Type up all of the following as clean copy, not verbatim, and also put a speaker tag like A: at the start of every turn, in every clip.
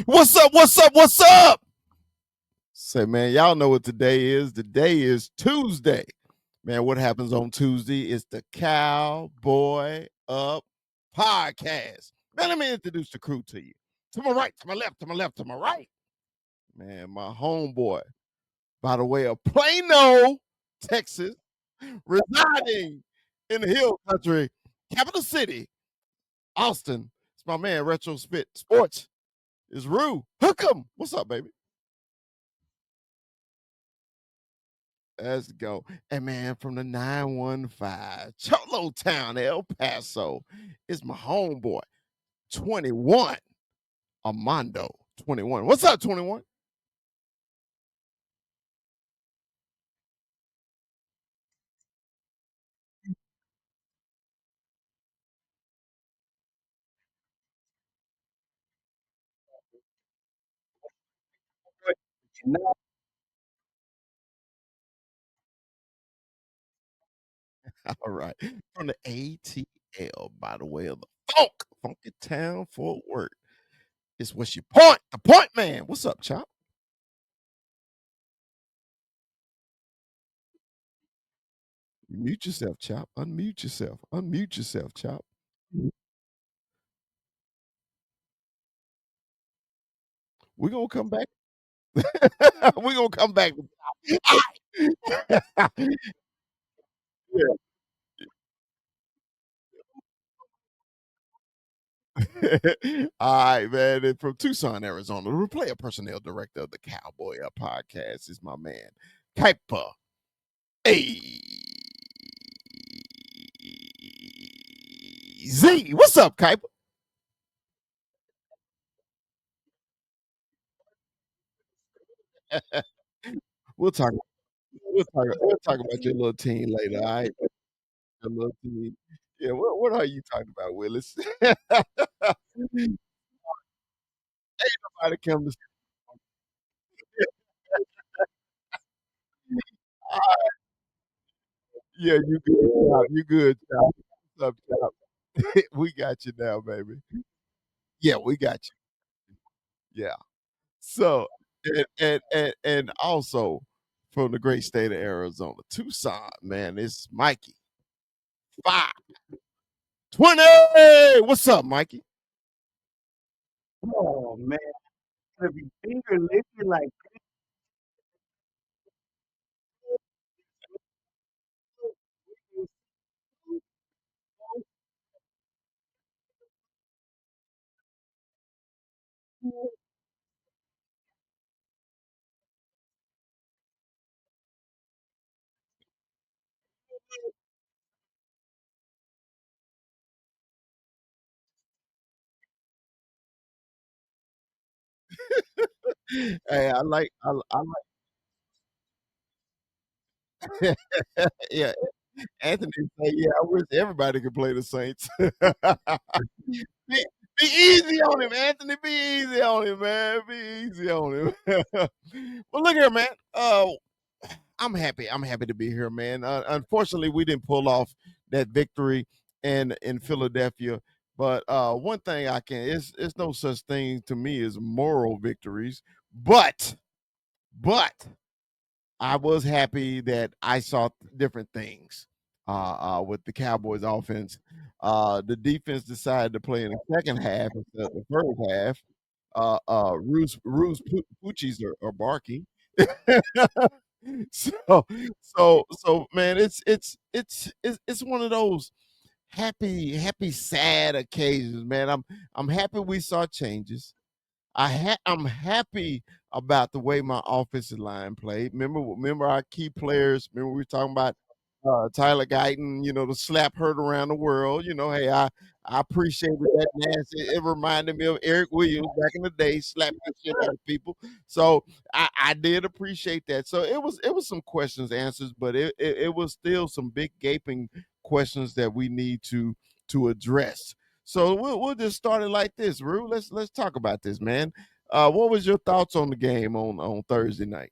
A: What's up? What's up? What's up? Say, man, y'all know what today is. Today is Tuesday. Man, what happens on Tuesday is the Cowboy Up podcast. Man, let me introduce the crew to you. To my right, to my left, to my left, to my right. Man, my homeboy, by the way of Plano, Texas, residing in the hill country, capital city, Austin. It's my man, Retro Spit Sports. Is Rue. Hook 'em. What's up, baby? Let's go. And man, from the 915, Cholo Town, El Paso, is my homeboy, 21, Armando, 21. What's up, 21? All right. From the ATL, by the way of the Funky Town, Fort Worth. It's what's your point? The point man. What's up, Chop? Mute yourself, Chop. Unmute yourself. Unmute yourself, Chop. We're gonna come back. We're gonna come back. Yeah. All right, man. And from Tucson, Arizona, the player personnel director of the Cowboy Up podcast is my man, Kuiper. Hey, Z. What's up, Kuiper? we'll talk. We'll talk about your little team later. All right, your little team. Yeah. What are you talking about, Willis? Ain't nobody come to. Yeah, you good, Chop. You good, Chop. What's up, Chop? We got you now, baby. Yeah, we got you. Yeah. So, and also from the great state of Arizona, Tucson, man, it's Mikey 520. What's up, Mikey?
B: Oh man, if you finger lifted like
A: Hey, I like yeah. Anthony say, yeah, I wish everybody could play the Saints. be, be easy on him, Anthony. Be easy on him, man. Be easy on him. Well, look here, man. I'm happy. I'm happy to be here, man. Unfortunately, we didn't pull off that victory in Philadelphia. But one thing I can it's no such thing to me as moral victories. But I was happy that I saw different things with the Cowboys offense. The defense decided to play in the second half instead of the first half. Ruse Poochies are barking. so so man, it's one of those happy sad occasions, man. I'm happy we saw changes. I'm happy about the way my offensive line played. Remember our key players. Remember we were talking about Tyler Guyton. You know, the slap heard around the world. You know, hey, I appreciated that nasty. It reminded me of Eric Williams back in the day, slapping the shit out of people. So I did appreciate that. So it was some questions answers, but it was still some big gaping questions that we need to address. So we'll just start it like this, Rue. Let's talk about this, man. What was your thoughts on the game on Thursday night?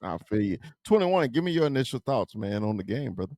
A: I feel you. 21, give me your initial thoughts, man, on the game, brother.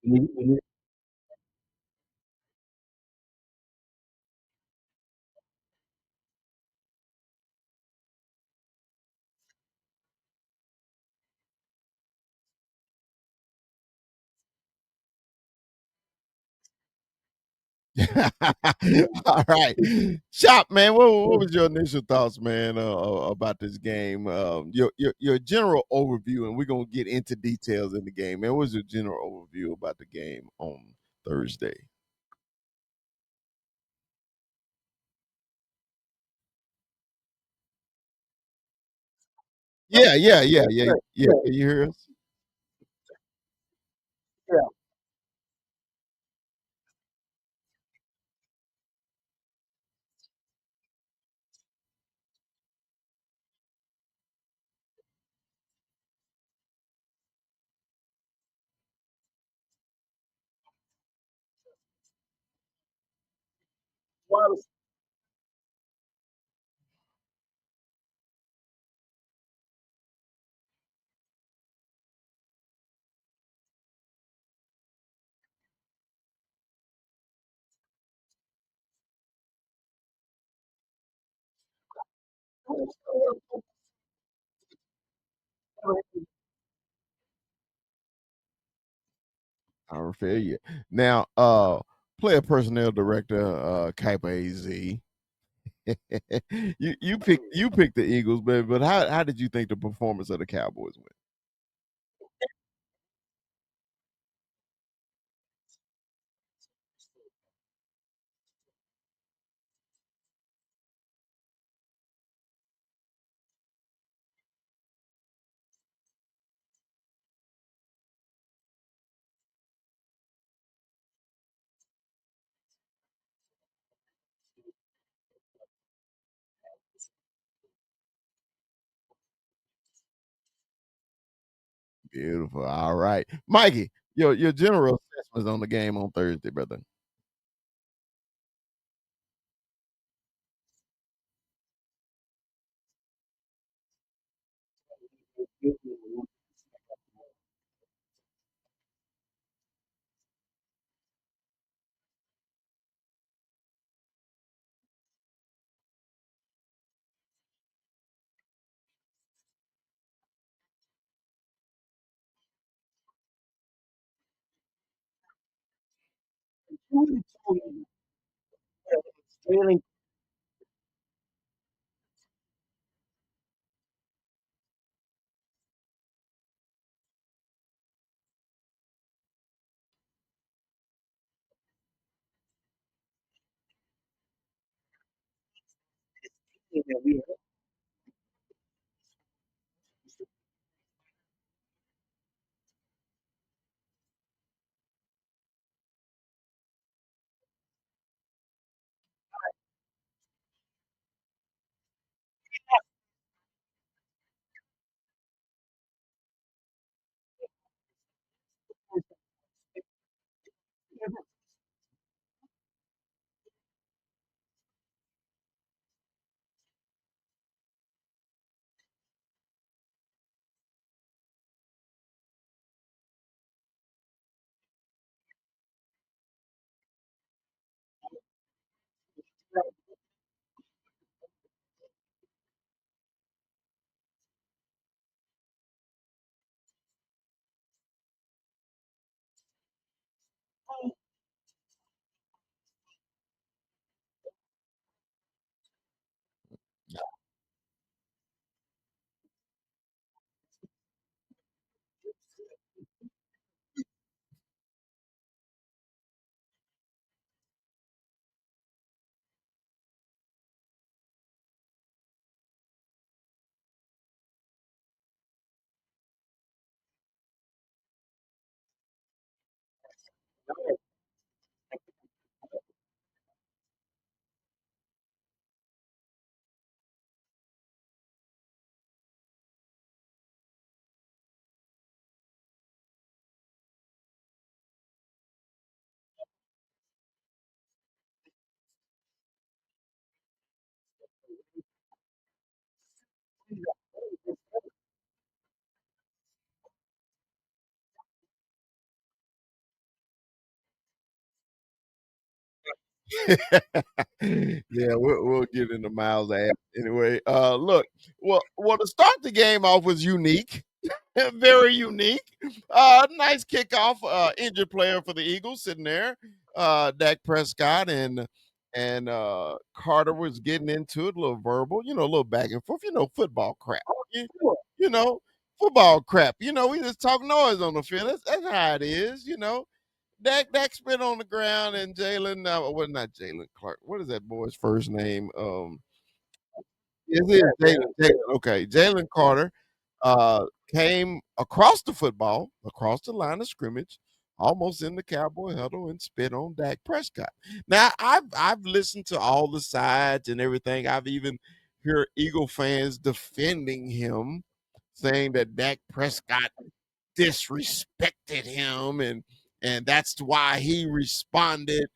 B: When
A: All right. Shop, man, what was your initial thoughts, man, about this game? Your general overview, and we're gonna get into details in the game, man. What was your general overview about the game on Thursday? Yeah, yeah, yeah, yeah, yeah. Can you hear us?
B: yeah, wireless
A: I feel you. Now, player personnel director, Kaipa AZ. You picked the Eagles, but how did you think the performance of the Cowboys went? Beautiful. All right, Mikey, your general assessments on the game on Thursday, brother.
B: really told me that it's trailing that we have.
A: Yeah, we'll get into Miles' ass anyway. Look, well, to start the game off was unique. Very unique. Nice kickoff. Injured player for the Eagles sitting there. Dak Prescott and Carter was getting into it, a little verbal, a little back and forth, football crap. You, you know, football crap. We just talk noise on the field. That's how it is. Dak spit on the ground and Jalen, well, not Jalen Clark. What is that boy's first name? Is it Jalen? Okay, Jalen Carter came across the football, across the line of scrimmage, almost in the Cowboy huddle, and spit on Dak Prescott. Now, I've listened to all the sides and everything. I've even heard Eagle fans defending him, saying that Dak Prescott disrespected him and that's why he responded.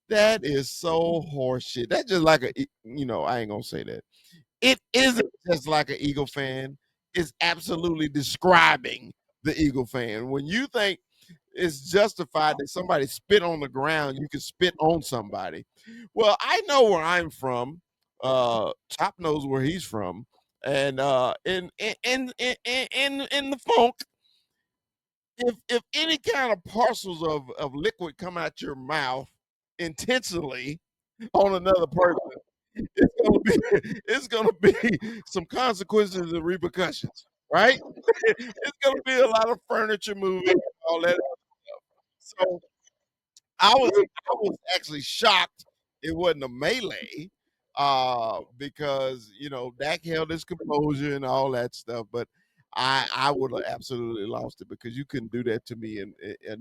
A: That is so horseshit. That's just like I ain't gonna say that. It isn't just like an Eagle fan. It's absolutely describing the Eagle fan. When you think it's justified that somebody spit on the ground, you can spit on somebody. Well, I know where I'm from. Chop knows where he's from, and in the funk, if any kind of parcels of liquid come out your mouth intentionally on another person, it's gonna be it's gonna be some consequences and repercussions, right? It's gonna be a lot of furniture moving and all that. So I was actually shocked it wasn't a melee, because Dak held his composure and all that stuff, but I would have absolutely lost it because you couldn't do that to me and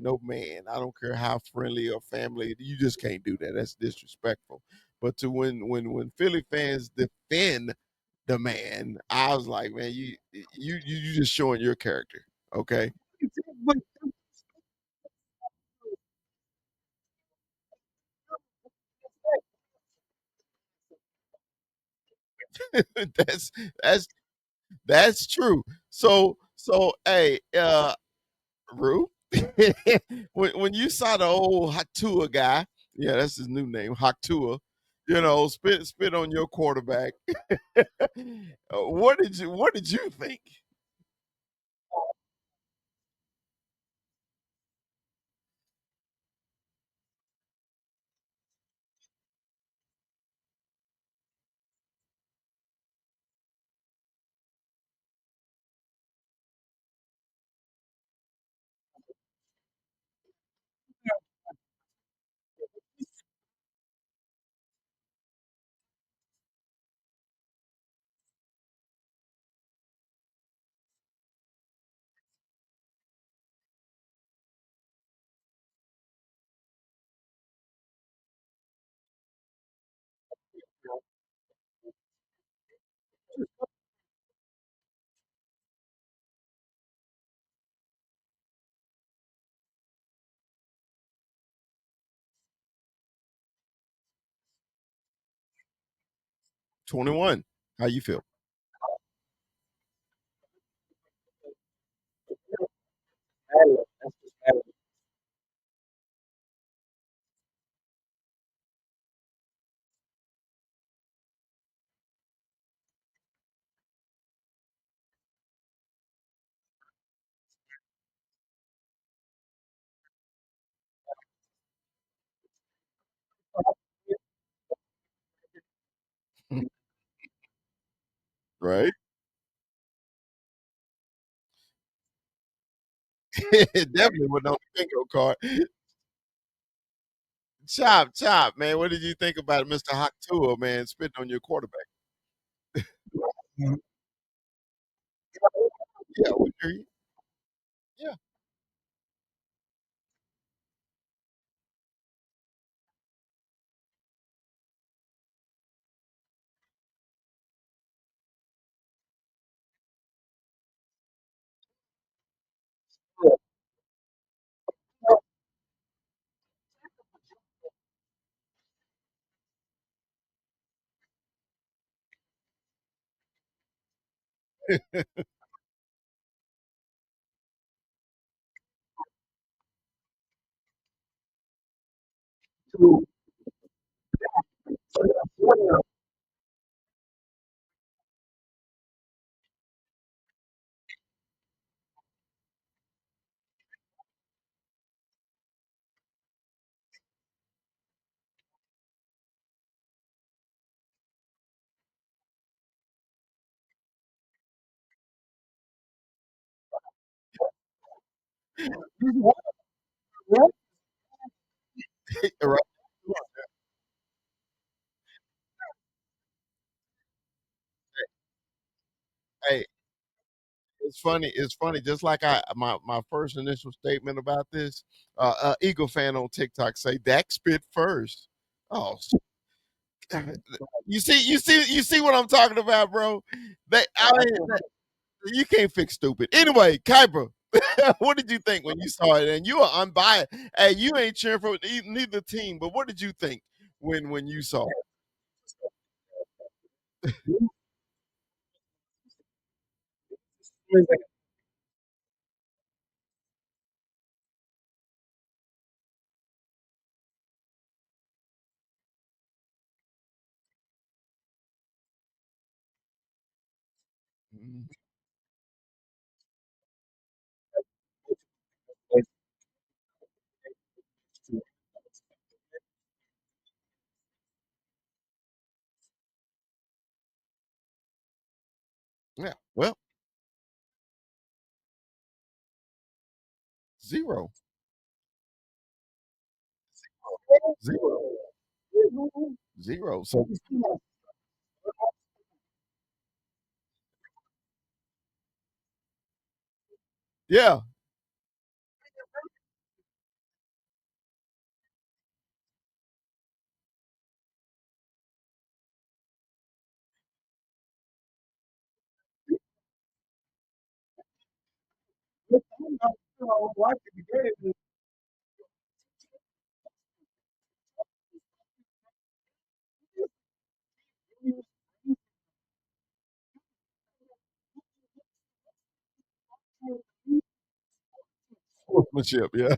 A: no man. I don't care how friendly or family, you just can't do that. That's disrespectful. But to when Philly fans defend the man, I was like, man, you just showing your character, okay? that's that's That's true. So hey, Rue, when you saw the old Hatua guy, yeah, that's his new name, Hatua, spit on your quarterback. What did you think? 21. How you feel? 'Em. Right? It definitely wasn't on the bingo card. Chop, man. What did you think about Mr. Hatua, man, spitting on your quarterback? Mhm. Yeah, we hear you. Yeah.
B: to California.
A: Right. Hey, it's funny. Just like my first initial statement about this, Eagle fan on TikTok say Dak spit first. Oh, you see what I'm talking about, bro? I mean, you can't fix stupid. Anyway, Kuiper, what did you think when you saw it? And you are unbiased. Hey, you ain't cheering for neither team, but what did you think when you saw it? Mhm. Yeah. Well, zero, zero, zero. So yeah. Sportsmanship. Yeah.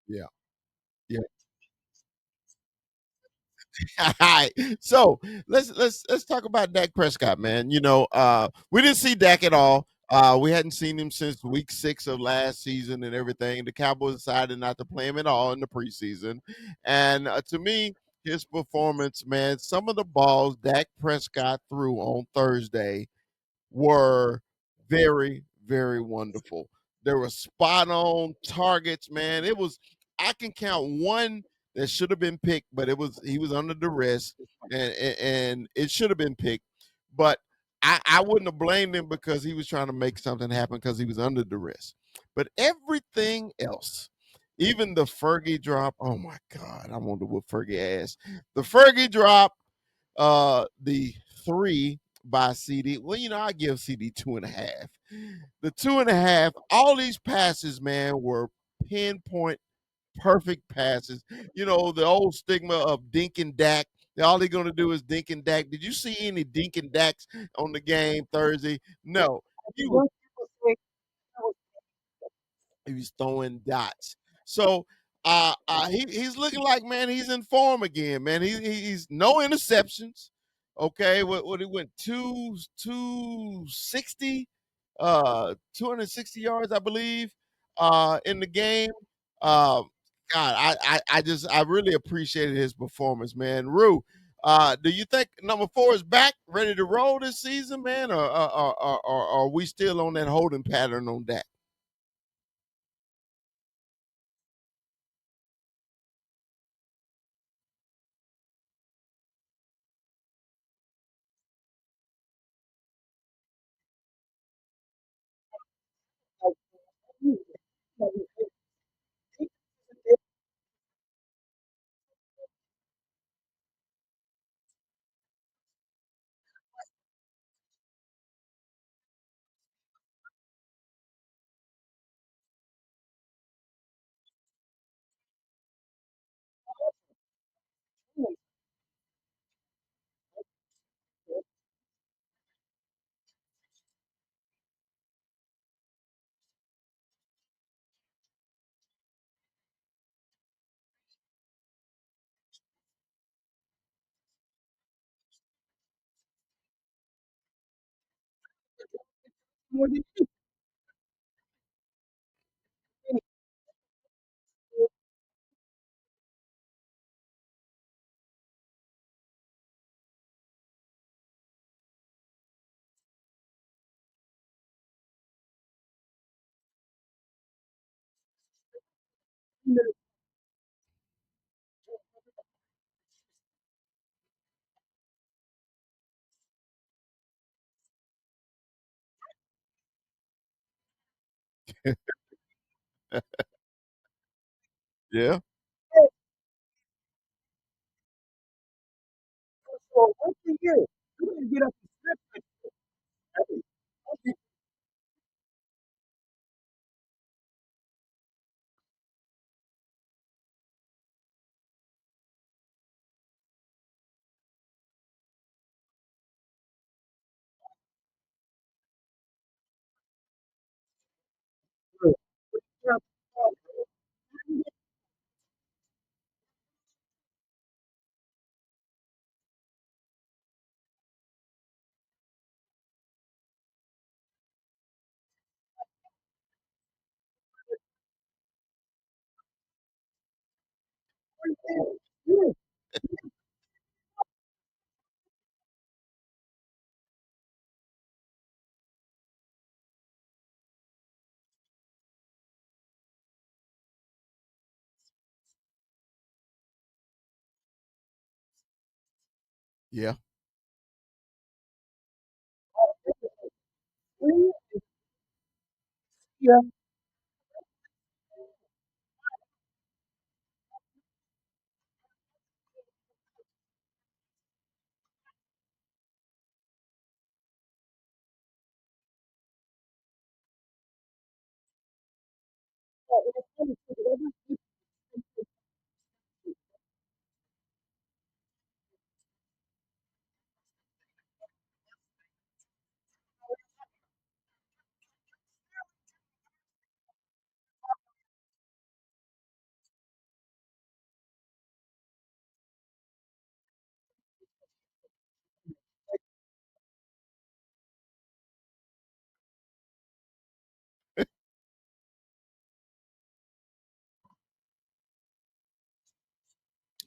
A: Yeah. Yeah. All right. So let's talk about Dak Prescott, man. We didn't see Dak at all. We hadn't seen him since week 6 of last season and everything. The Cowboys decided not to play him at all in the preseason. And to me, his performance, man, some of the balls Dak Prescott threw on Thursday were very, very wonderful. There were spot on targets, man. I can count one that should have been picked, but he was under duress and it should have been picked. But I wouldn't have blamed him because he was trying to make something happen because he was under duress. But everything else, even the Fergie drop, oh my God, I wonder what Fergie asked. The Fergie drop, the three by CD. Well, I give CD 2.5. The 2.5, all these passes, man, were pinpoint perfect passes. The old stigma of Dink and Dak. All they're gonna do is Dink and Dak. Did you see any Dink and Daks on the game Thursday? No. He was
B: Young people say that was
A: he was throwing dots. So he's looking like, man, he's in form again, man. He's no interceptions. Okay, what he went 260, 260 yards, I believe, in the game. Um, God, I really appreciated his performance, man. Rue, do you think number 4 is back, ready to roll this season, man, or are we still on that holding pattern on that?
B: like music. Like, it- it's more than anything. You know,
A: Yeah.
B: so once a year, you gotta get up and stretch like that. Okay, good. Yeah, yeah,
A: Yeah.
B: yeah, yeah. And it's funny too, every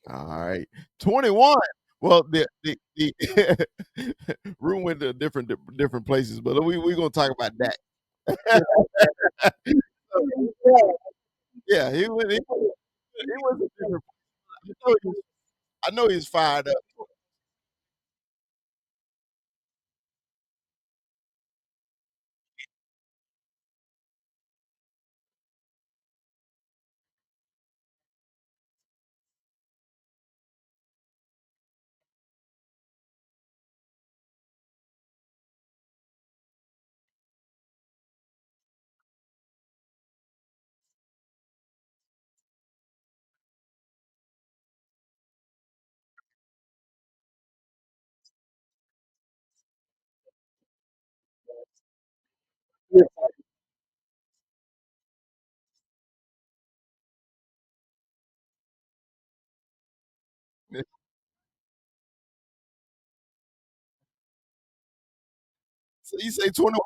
A: All right. 21. Well, the room went to different places, but we're gonna talk about that. So, yeah, he was a different. I know he's fired up. So you say 21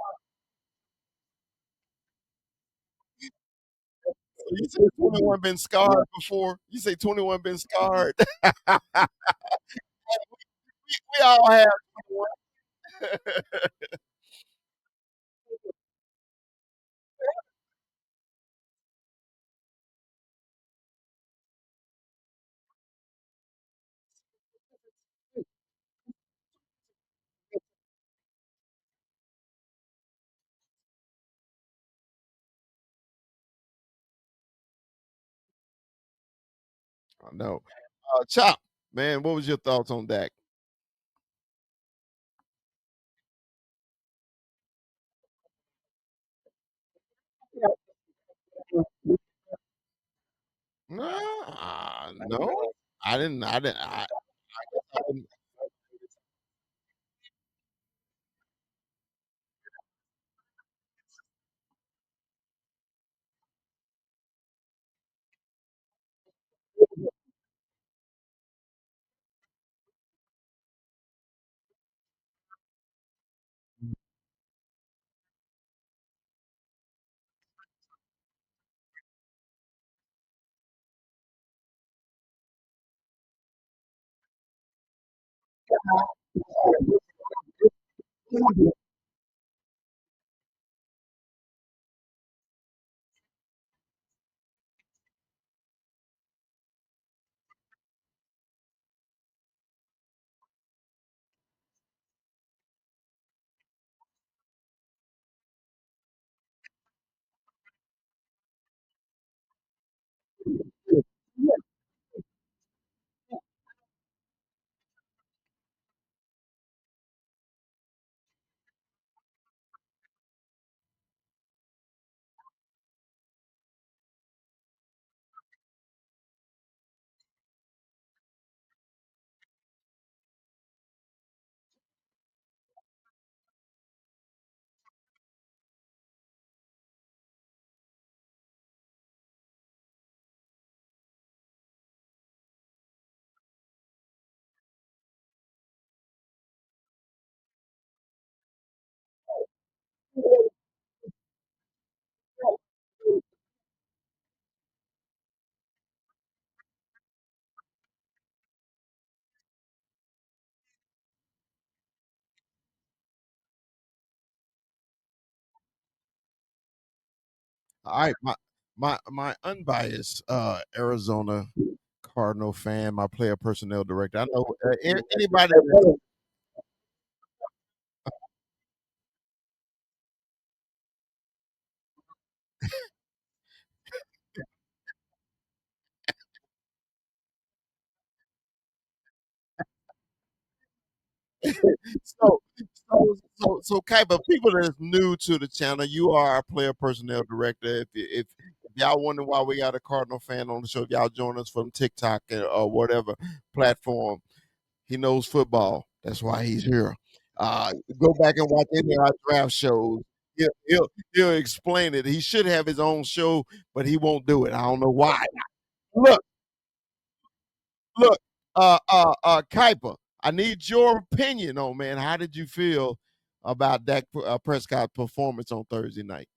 A: so you say 21 been scarred before? You say 21 been scarred? We all have 21. I know. Chop, man, what was your thoughts on Dak? No, I didn't all right, my unbiased Arizona Cardinal fan, my player personnel director. I know anybody that so so kind of people that's new to the channel, you are our player personnel director. If y'all wonder why we got a Cardinal fan on the show, if y'all join us from TikTok or whatever platform, he knows football. That's why he's here. Go back and watch any of our draft shows. He'll explain it. He should have his own show, but he won't do it. I don't know why. Look, look, Kuiper, I need your opinion on man. How did you feel about Dak Prescott's performance on Thursday night?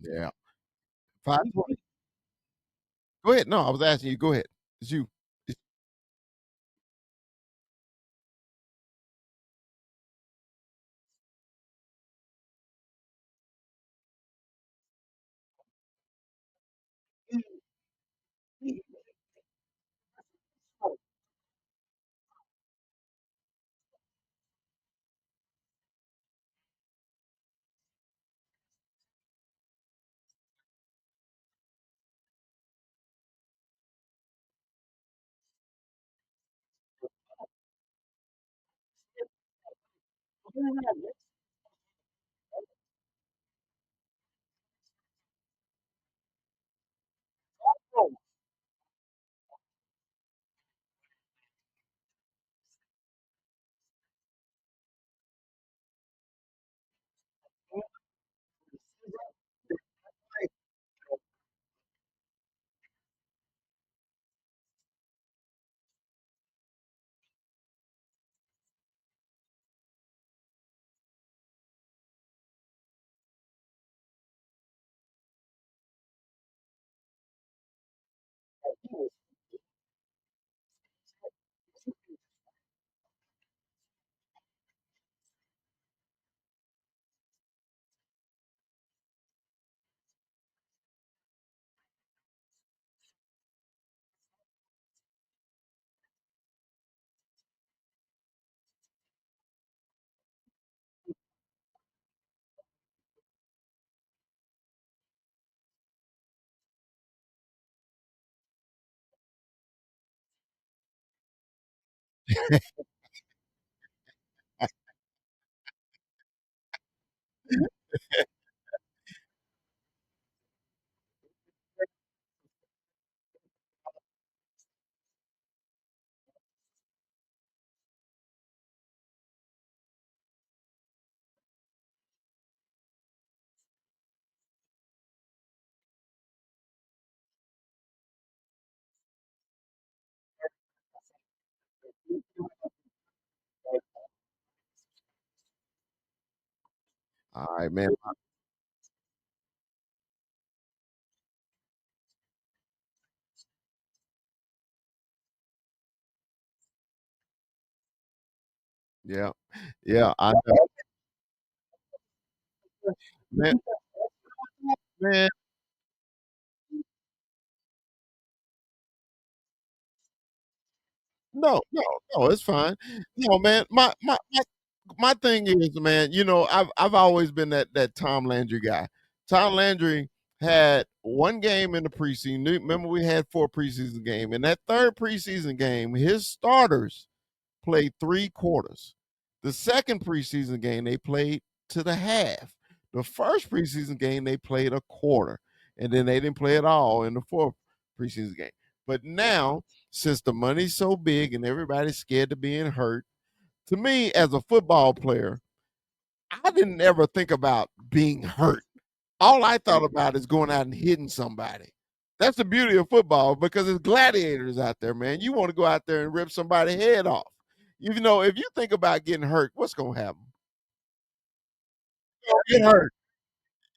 A: Yeah. 520. Go ahead. No, I was asking you. Go ahead. It's you. It's all right, man. Yeah. Yeah. I know. Man, man. No, no, no, it's fine. No, man, my thing is, man, I've always been that Tom Landry guy. Tom Landry had 1 game in the preseason. Remember we had 4 preseason game. In that 3rd preseason game, his starters played 3 quarters. The 2nd preseason game, they played to the half. The 1st preseason game, they played a quarter, and then they didn't play at all in the 4th preseason game. But now, since the money's so big and everybody's scared of being hurt, to me, as a football player, I didn't ever think about being hurt. All I thought about is going out and hitting somebody. That's the beauty of football because it's gladiators out there, man. You want to go out there and rip somebody's head off. Even though if you think about getting hurt, what's going to happen? You're gonna get hurt.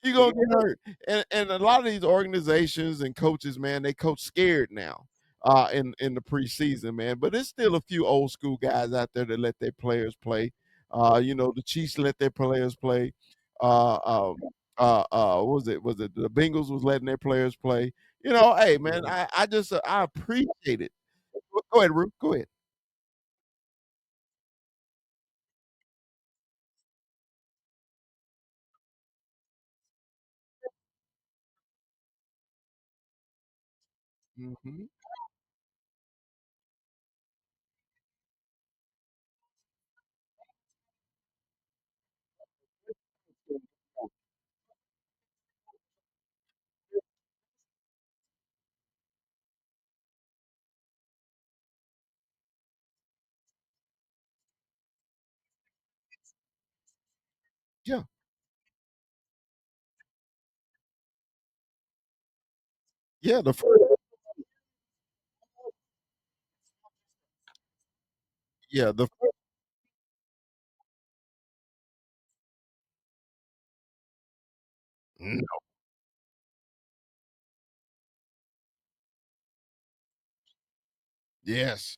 A: You're gonna get hurt. And a lot of these organizations and coaches, man, they coach scared now. In the preseason, man. But there's still a few old school guys out there that let their players play. The Chiefs let their players play. Uh, um, what was it? Was it the Bengals was letting their players play? Hey, man, I just I appreciate it. Go ahead, Ruth. Go ahead. Hmm. Yeah, yeah. The first, yeah, the first, Yes.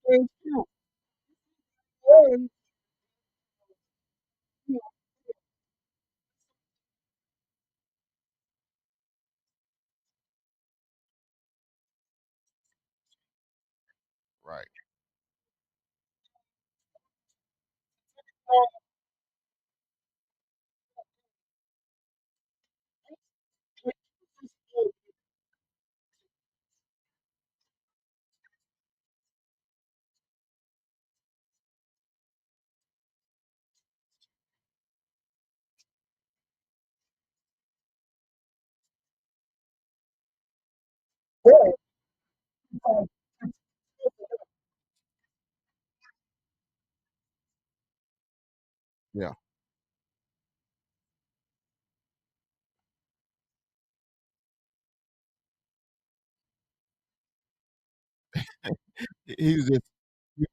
B: Very true. And, you
A: Right.
B: know,
A: Yeah. He was just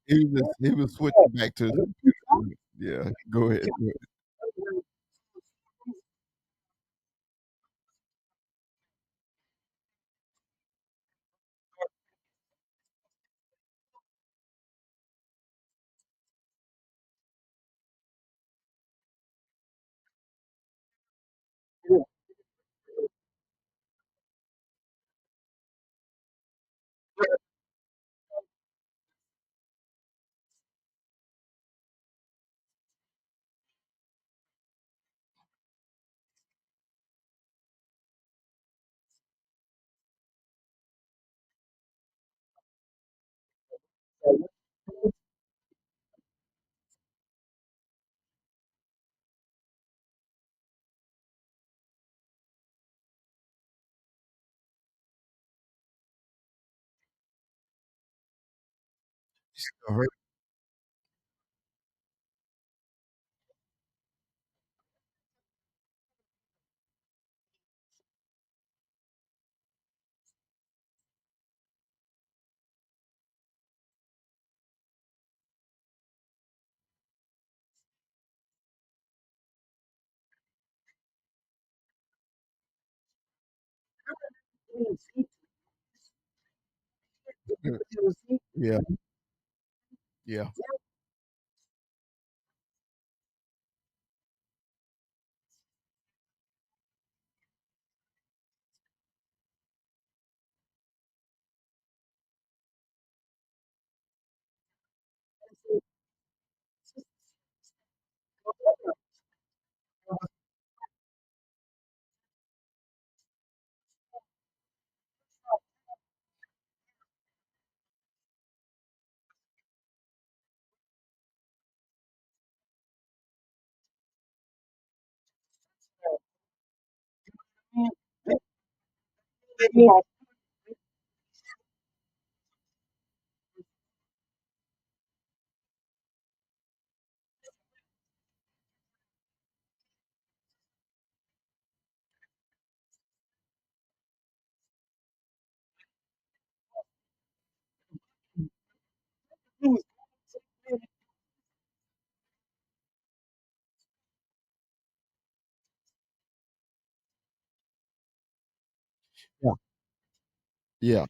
A: he was switching back to his computer screen. Yeah. Go ahead. Go ahead. Alright. Yeah. Yeah. Yeah. Yeah.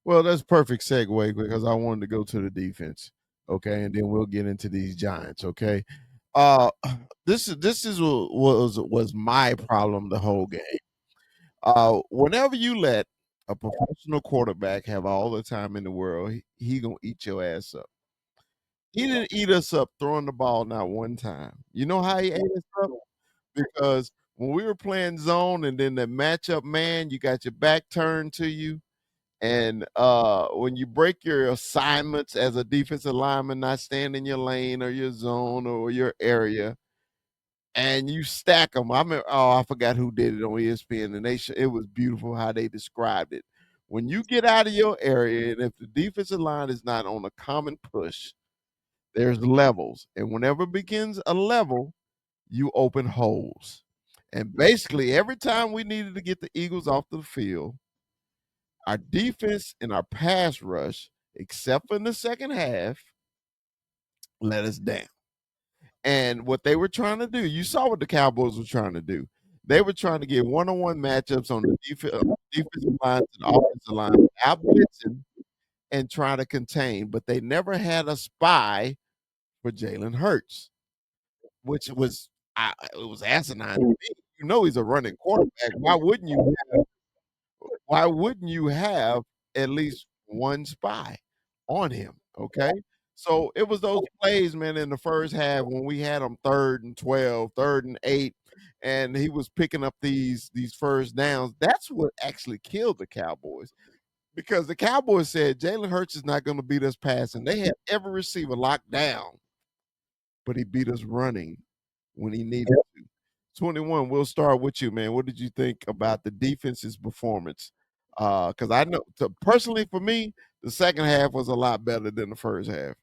A: Well, that's perfect segue because I wanted to go to the defense. Okay, and then we'll get into these Giants. Okay. Uh this is was my problem the whole game. Whenever you let a professional quarterback have all the time in the world, he gonna eat your ass up. He didn't eat us up throwing the ball not one time. You know how he ate us up? Because when we were playing zone and then the matchup man, you got your back turned to you. And when you break your assignments as a defensive lineman, not staying in your lane or your zone or your area, and you stack them. I mean, oh, I forgot who did it on ESPN, and it was beautiful how they described it. When you get out of your area, and if the defensive line is not on a common push, there's levels, and whenever it begins a level, you open holes. And basically, every time we needed to get the Eagles off the field, our defense and our pass rush, except for in the second half, let us down. And what they were trying to do, you saw what the Cowboys were trying to do. They were trying to get one-on-one matchups on the defensive lines and offensive line without blitzing and trying to contain, but they never had a spy for Jalen Hurts, which was it was asinine to me. You know he's a running quarterback. Why wouldn't you have at least one spy on him? Okay. So it was those plays, man, in the first half when we had him 3rd and 12, 3rd and 8, and he was picking up these first downs. That's what actually killed the Cowboys because the Cowboys said Jalen Hurts is not going to beat us passing. They had every receiver locked down, but he beat us running when he needed to. 21, we'll start with you, man. What did you think about the defense's performance? Because I know, personally, for me, the second half was a lot better than the first half.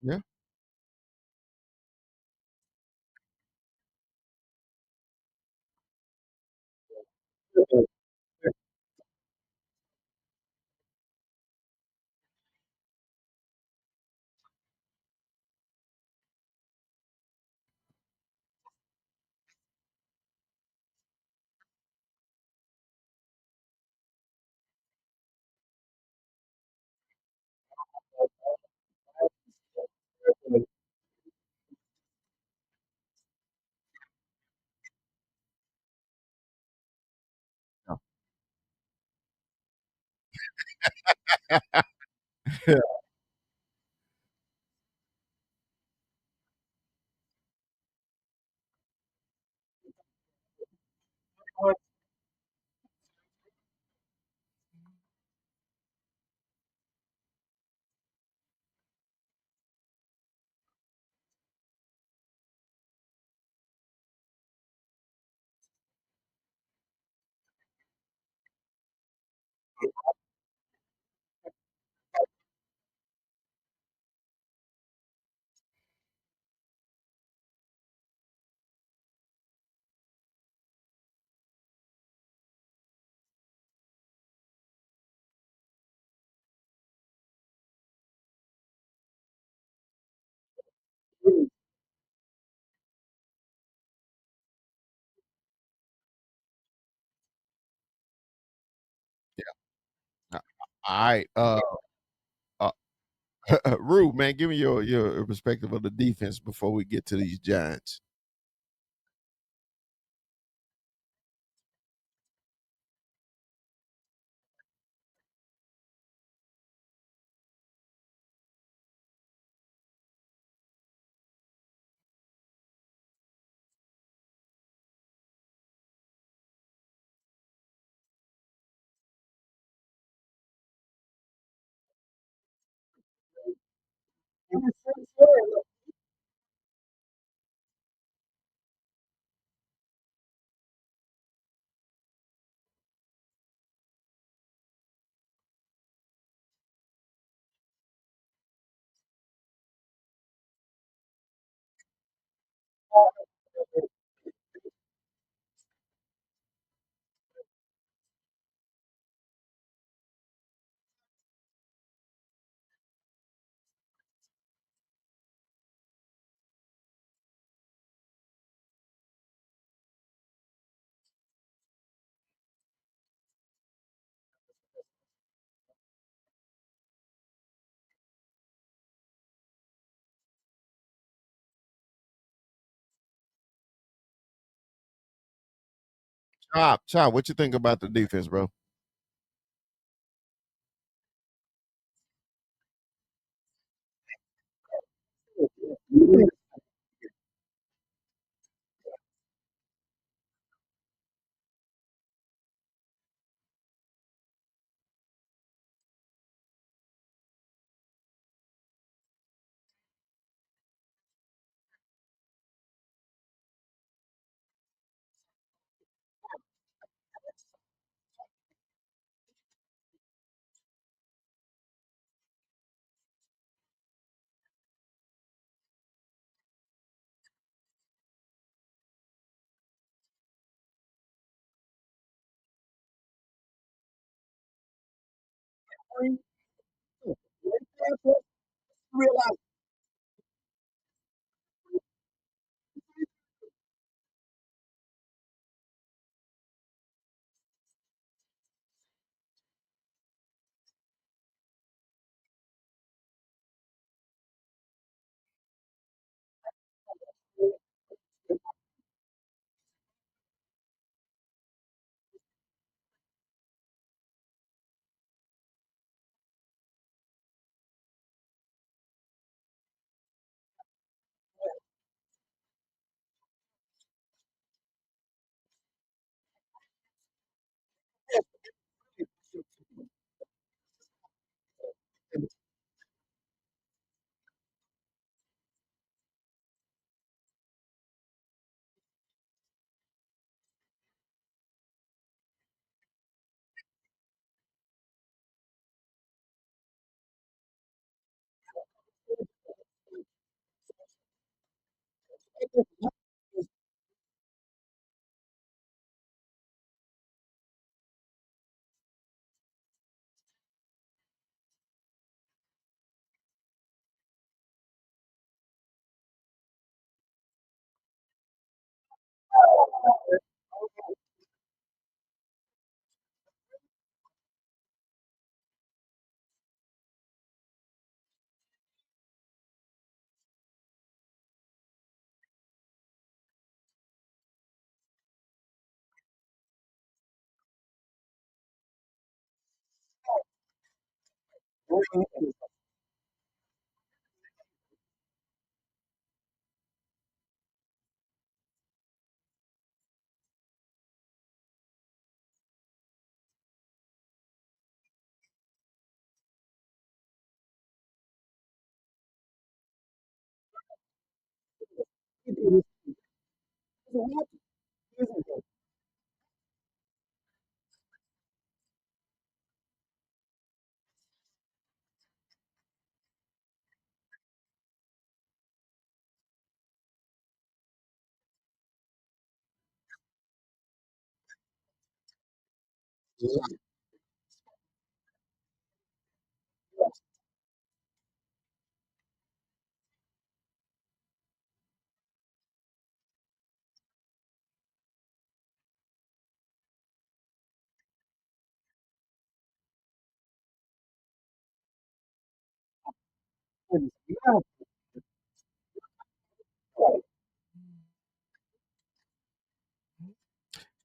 A: Yeah. Yeah. All right. Uh, Rue, man, give me your perspective of the defense before we get to these Giants. Chop, what you think about the defense, bro?
B: Realize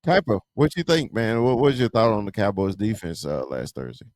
A: Typer, what you think, man? What was your thought on the Cowboys defense last Thursday?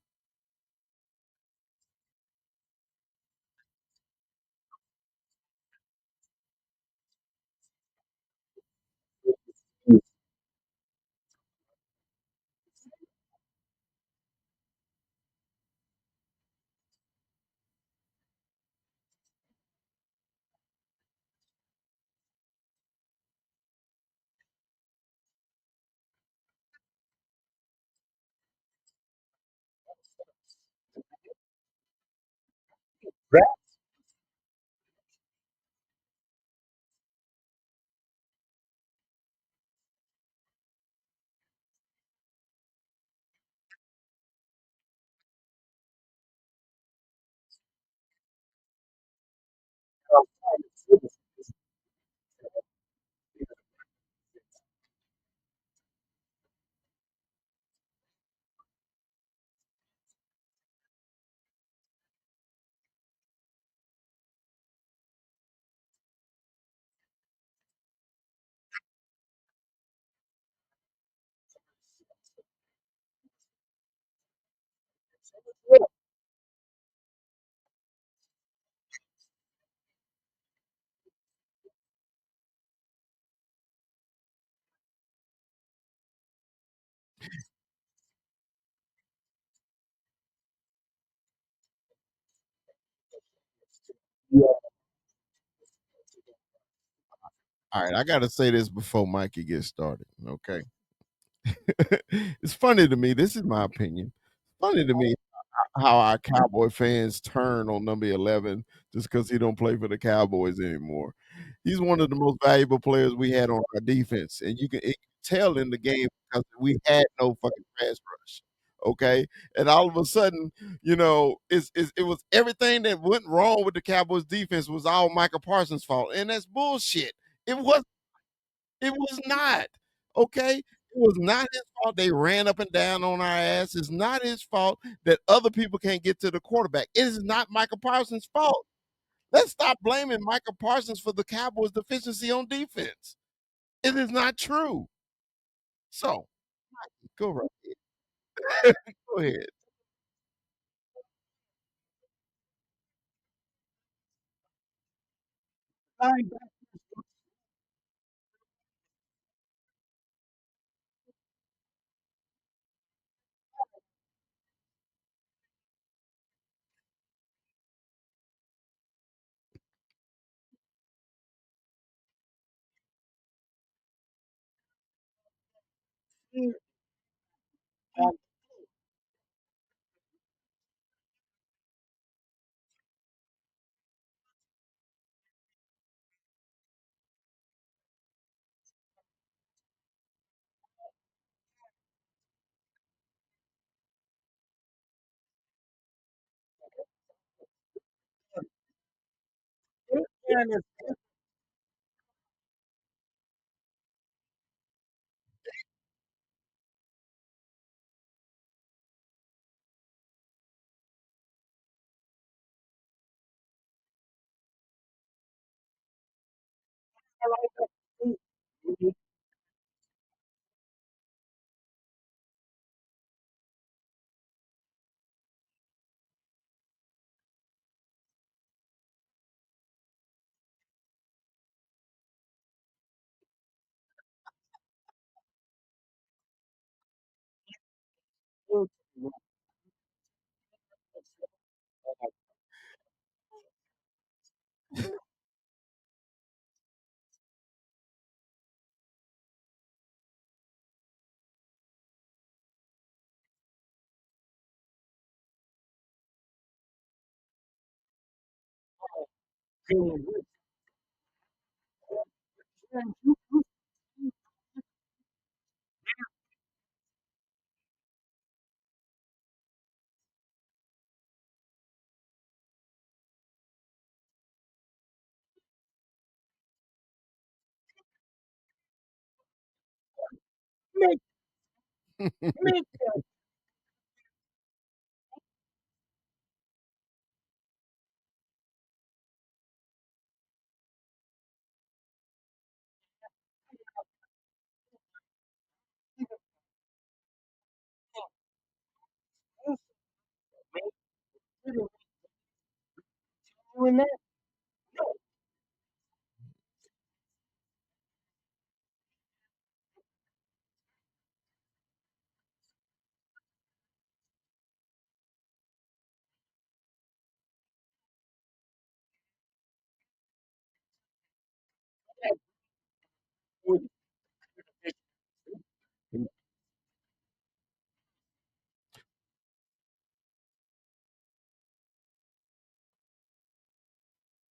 A: All right, I gotta say this before Mikey gets started. Okay. It's funny to me. This is my opinion. Funny to me how our Cowboy fans turn on number 11 just because he don't play for the Cowboys anymore. He's one of the most valuable players we had on our defense, and you can tell in the game because we had no fucking pass rush. Okay, and all of a sudden, it was everything that went wrong with the Cowboys defense was all Michael Parsons' fault, and that's bullshit. It was it was not. Okay? It was not his fault they ran up and down on our ass. It's not his fault that other people can't get to the quarterback. It is not Michael Parsons' fault. Let's stop blaming Michael Parsons for the Cowboys' deficiency on defense. It is not true. So, go right ahead. Go ahead.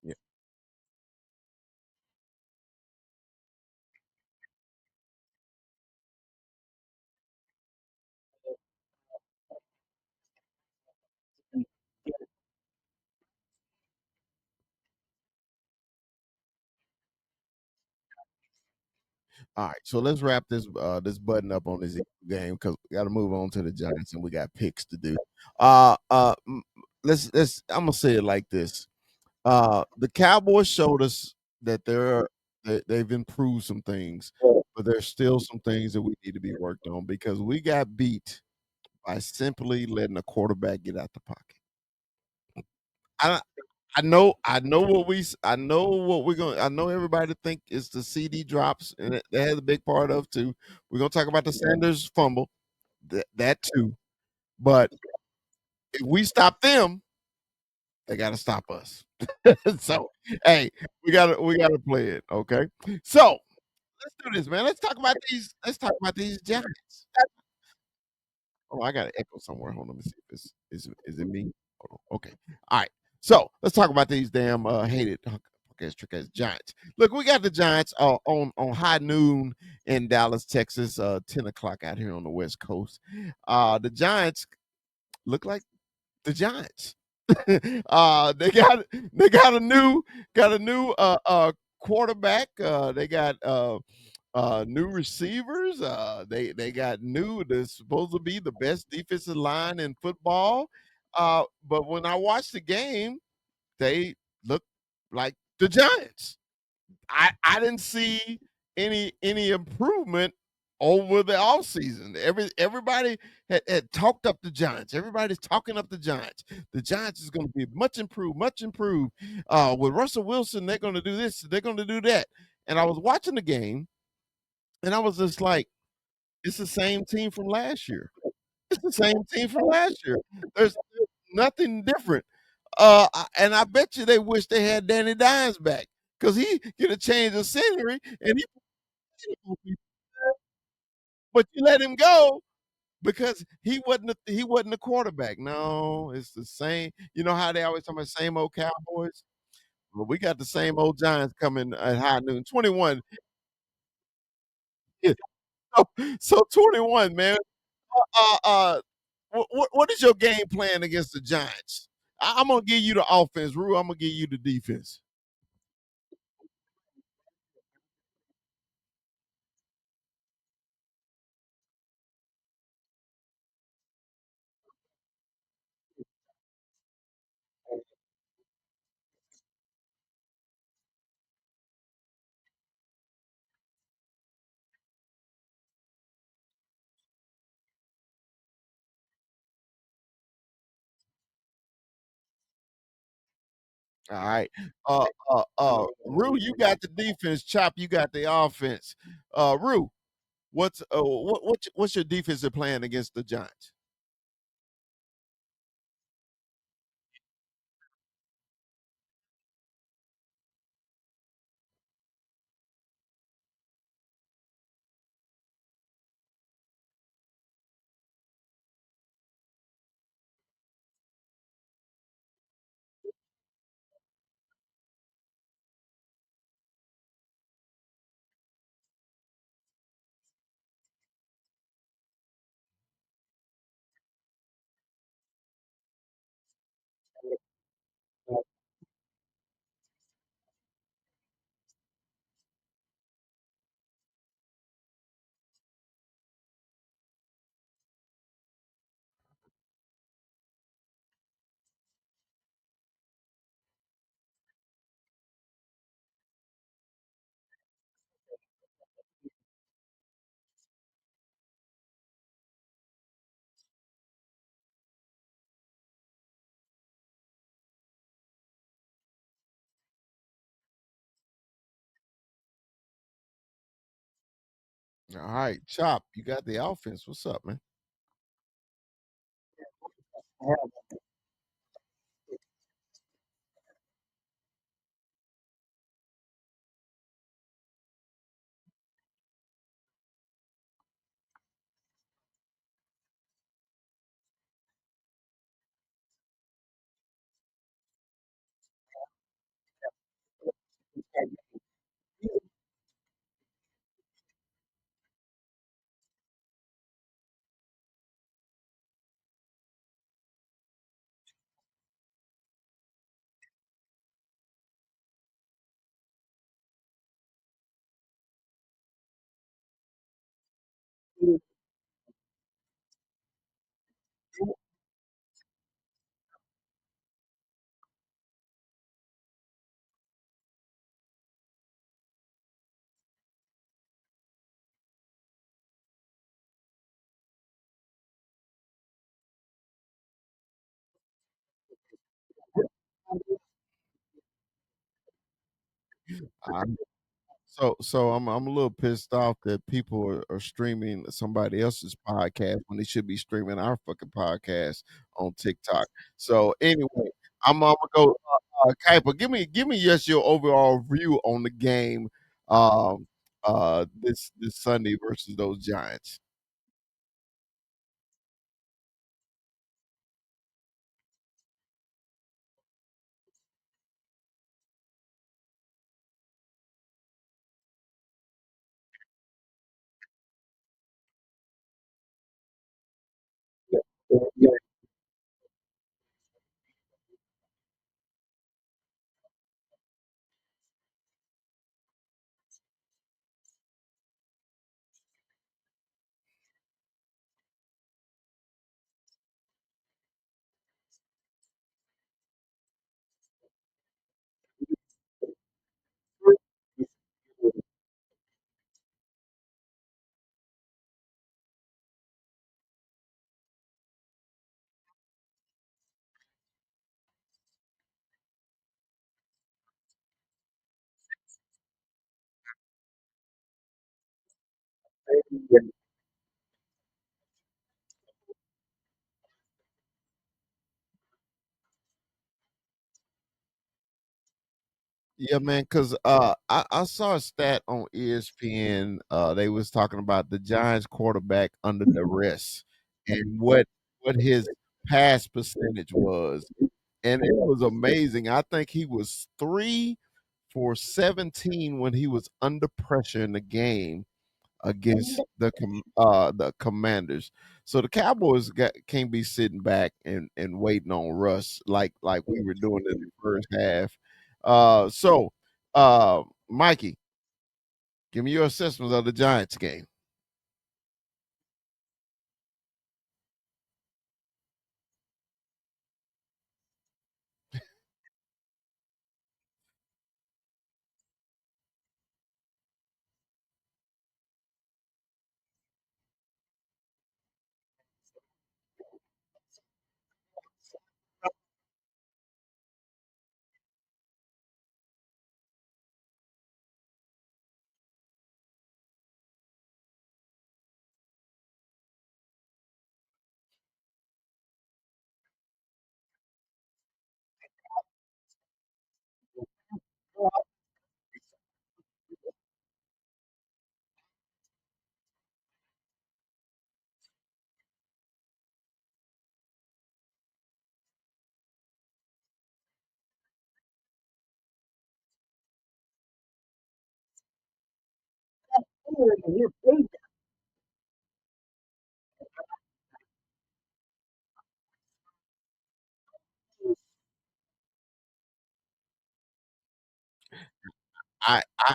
A: Yeah. All right, so let's wrap this button up on this game because we got to move on to the Giants and we got picks to do. Uh, uh, m- let's. I'm gonna say it like this. The Cowboys showed us that they've improved some things, but there's still some things that we need to be worked on because we got beat by simply letting the quarterback get out the pocket. I I know what I know what we're going I know everybody think it's the CD drops, and that has a big part of too. We're gonna talk about the Sanders fumble, that too. But if we stop them, they gotta stop us. So, hey, we gotta play it, okay? So, let's do this, man. Let's talk about these Giants. Oh, I got an echo somewhere. Hold on, let me see if it's is it me? Hold on. Okay. All right. So let's talk about these damn hated okay, trick as Giants. Look, we got the Giants on high noon in Dallas, Texas, 10 o'clock out here on the West Coast. The Giants look like the Giants. They got a new quarterback. They got new receivers. They got new. They're supposed to be the best defensive line in football. But when I watched the game, they look like the Giants. I didn't see any improvement over the offseason. Everybody had talked up the Giants. Everybody's talking up the Giants. The Giants is going to be much improved, much improved. With Russell Wilson, they're going to do this, they're going to do that. And I was watching the game, and I was just like, it's the same team from last year. It's the same team from last year. There's nothing different. And I bet you they wish they had Danny Dimes back because he get a change of scenery and but you let him go because he wasn't a quarterback. No, it's the same. You know how they always talk about same old Cowboys? Well, we got the same old Giants coming at high noon. 21. Yeah. So 21, man. What is your game plan against the Giants? I'm gonna give you the offense, Rue. I'm gonna give you the defense. All right. Rue, you got the defense. Chop, you got the offense. Rue, what's your defensive plan against the Giants? All right, Chop, you got the offense. What's up, man? So I'm a little pissed off that people are streaming somebody else's podcast when they should be streaming our fucking podcast on TikTok. So anyway, Imma go, Kuiper, give me just your overall view on the game, um, this Sunday versus those Giants. Yeah. Yeah, man, because I saw a stat on ESPN. They was talking about the Giants quarterback under duress and what his pass percentage was, and it was amazing. I think he was 3 for 17 when he was under pressure in the game against the Commanders. So the Cowboys can't be sitting back and waiting on Russ like we were doing in the first half. So Mikey, give me your assessment of the Giants game.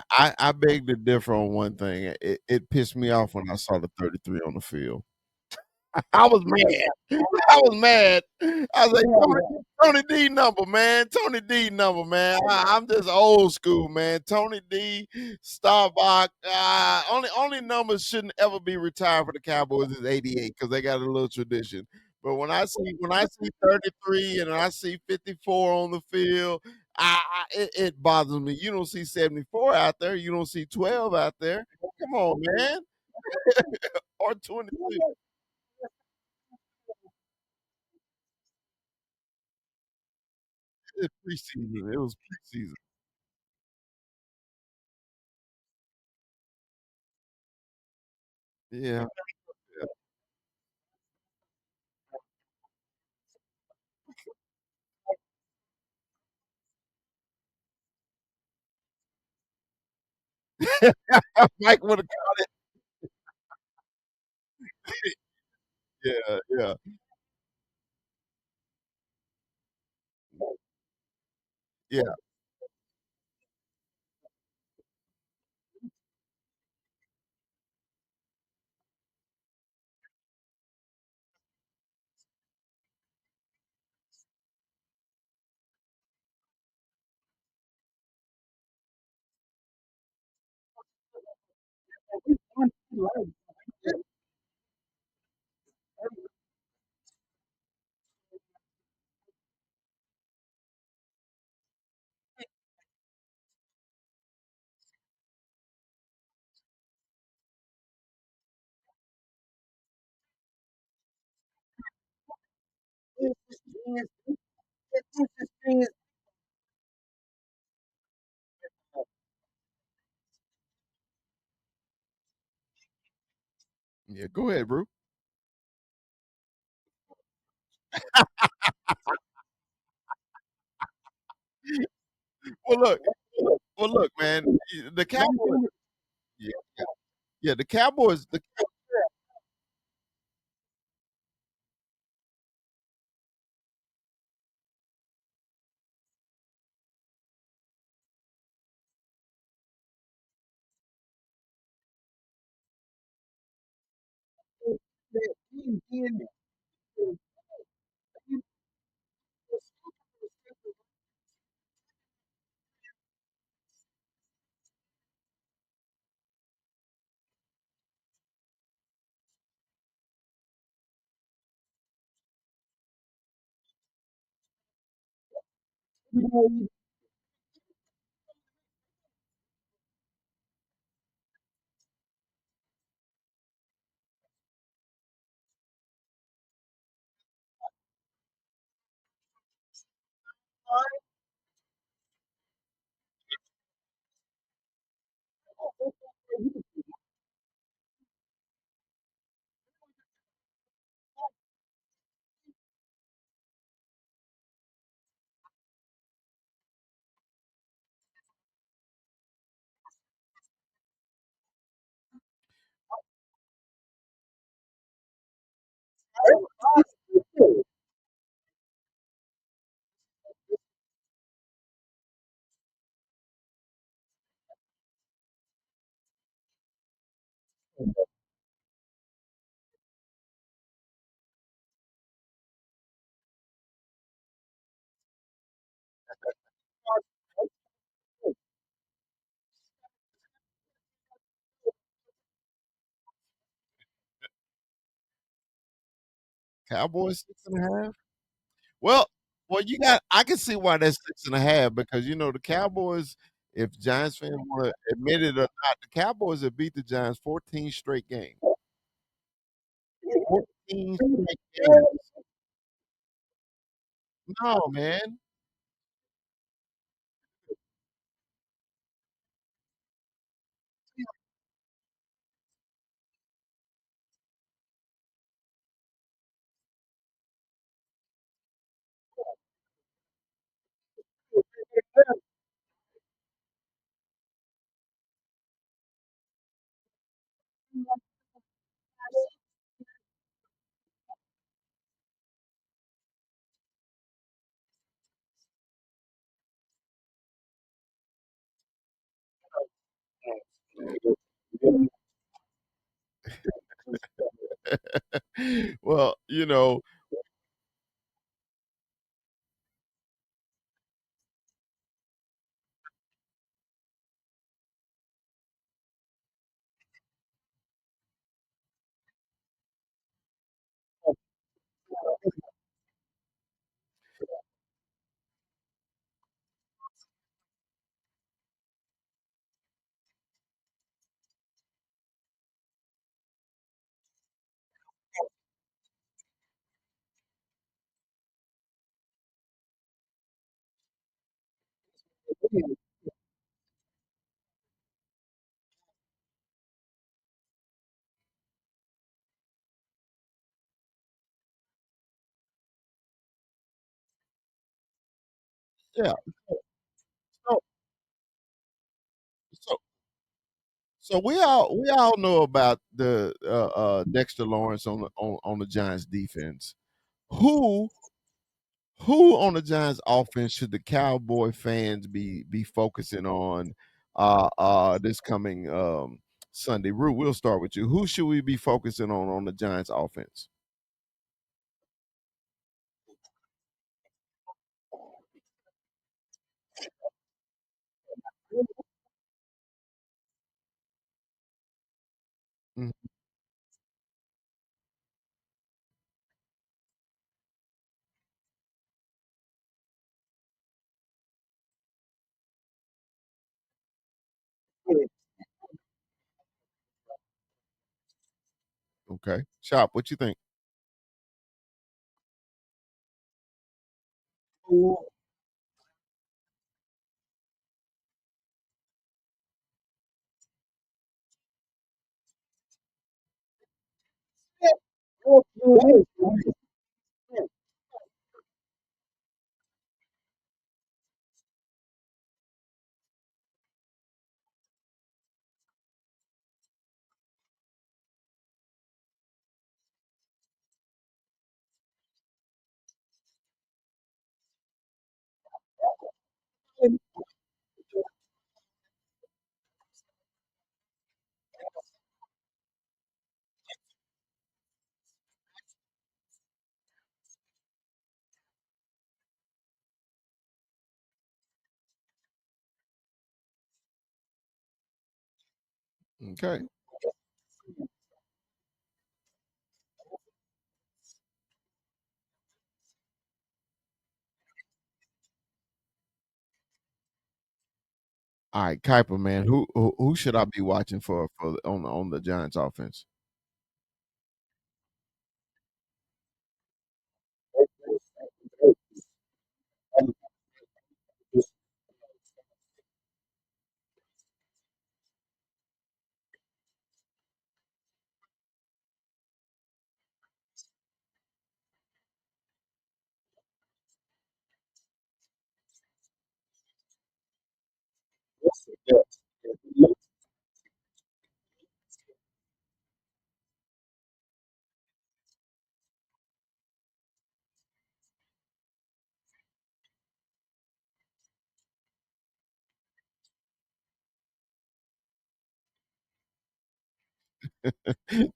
A: I beg to differ on one thing. It pissed me off when I saw the 33 on the field. I was mad. I was mad. I was like, Tony D number, man. Tony D number, man. I'm just old school, man. Tony D, Starbuck. Only numbers shouldn't ever be retired for the Cowboys is 88 because they got a little tradition. But when I see 33 and I see 54 on the field, it bothers me. You don't see 74 out there. You don't see 12 out there. Come on, man. Or 22. It's preseason. It was preseason. Yeah, yeah. Mike would have yeah, yeah. Yeah. Yeah, go ahead, bro. Well, look, man. The Cowboys. Yeah, yeah. The Cowboys. Cowboys 6.5. Well, you got. I can see why that's 6.5 because the Cowboys. If Giants fans want to admit it or not, the Cowboys have beat the Giants 14 straight games. 14 straight games. No, man. Well, yeah. So, so, so we all know about the Dexter Lawrence on the Giants defense. Who who on the Giants offense should the Cowboy fans be focusing on this coming Sunday? Rue, we'll start with you. Who should we be focusing on the Giants offense? Mhm. Okay. Shop, what you think? Okay. All right, Kuiper, man. Who should I be watching for on the Giants offense?
B: Yes.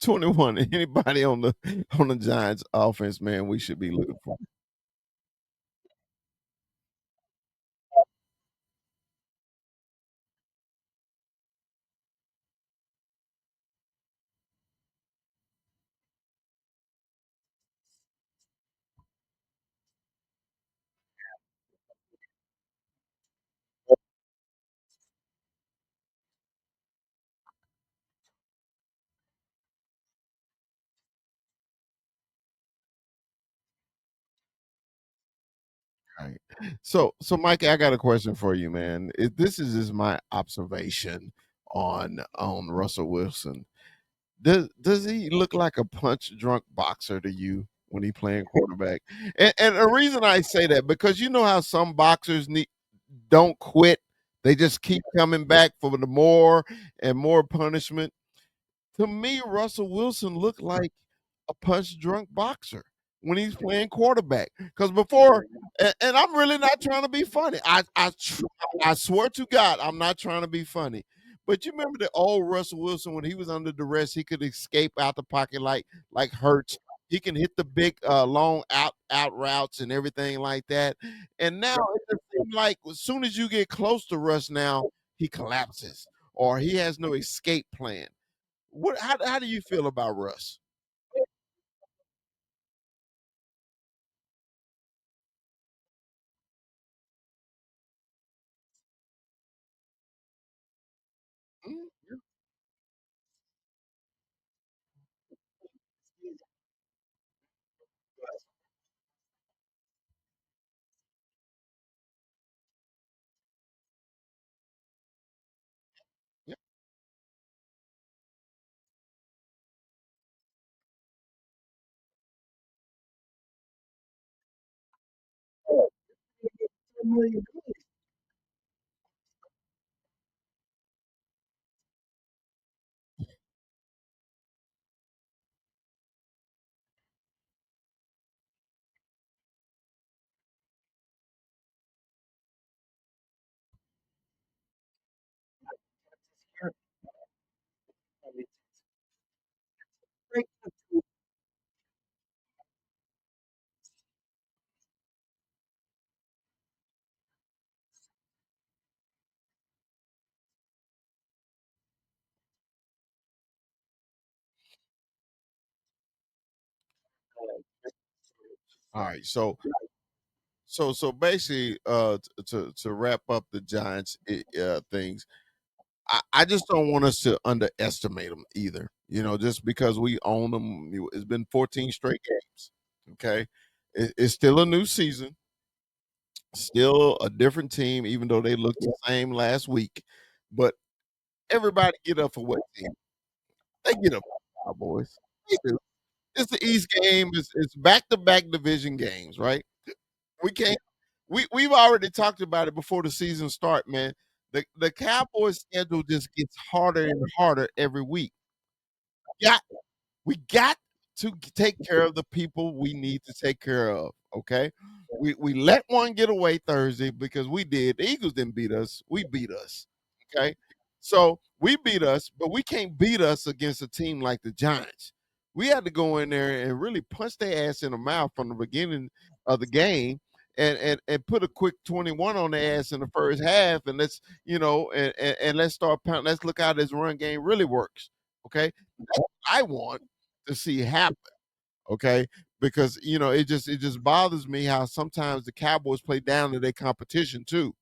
A: 21. Anybody on the Giants offense, man, we should be looking for. Right. So Mike, I got a question for you, man. This is just my observation on Russell Wilson. Does he look like a punch drunk boxer to you when he playing quarterback? And the reason I say that because you know how some boxers don't quit. They just keep coming back for the more and more punishment. To me, Russell Wilson looked like a punch drunk boxer when he's playing quarterback. Because before, and I'm really not trying to be funny. I swear to God, I'm not trying to be funny. But you remember the old Russell Wilson when he was under duress, he could escape out the pocket like Hurts. He can hit the big long out routes and everything like that. And now it just seems like as soon as you get close to Russ now, he collapses or he has no escape plan. How do you feel about Russ? Mm, yeah, all right. So basically, to wrap up the Giants things, I just don't want us to underestimate them either. You know, just because we own them, it's been 14 straight games. Okay, it's still a new season. Still a different team, even though they looked the same last week. But everybody get up for what team? They get up for the Cowboys. They do. It's the East game. It's back to back division games, right? We can't. We've already talked about it before the season start, man. The Cowboys schedule just gets harder and harder every week. Yeah, we got to take care of the people we need to take care of. Okay, we let one get away Thursday because we did. The Eagles didn't beat us. We beat us. Okay, so we beat us, but we can't beat us against a team like the Giants. We had to go in there and really punch their ass in the mouth from the beginning of the game. And put a quick 21 on their ass in the first half, and let's and let's start pounding. Let's look how this run game really works. Okay, I want to see happen, okay? Because it just bothers me how sometimes the Cowboys play down to their competition too.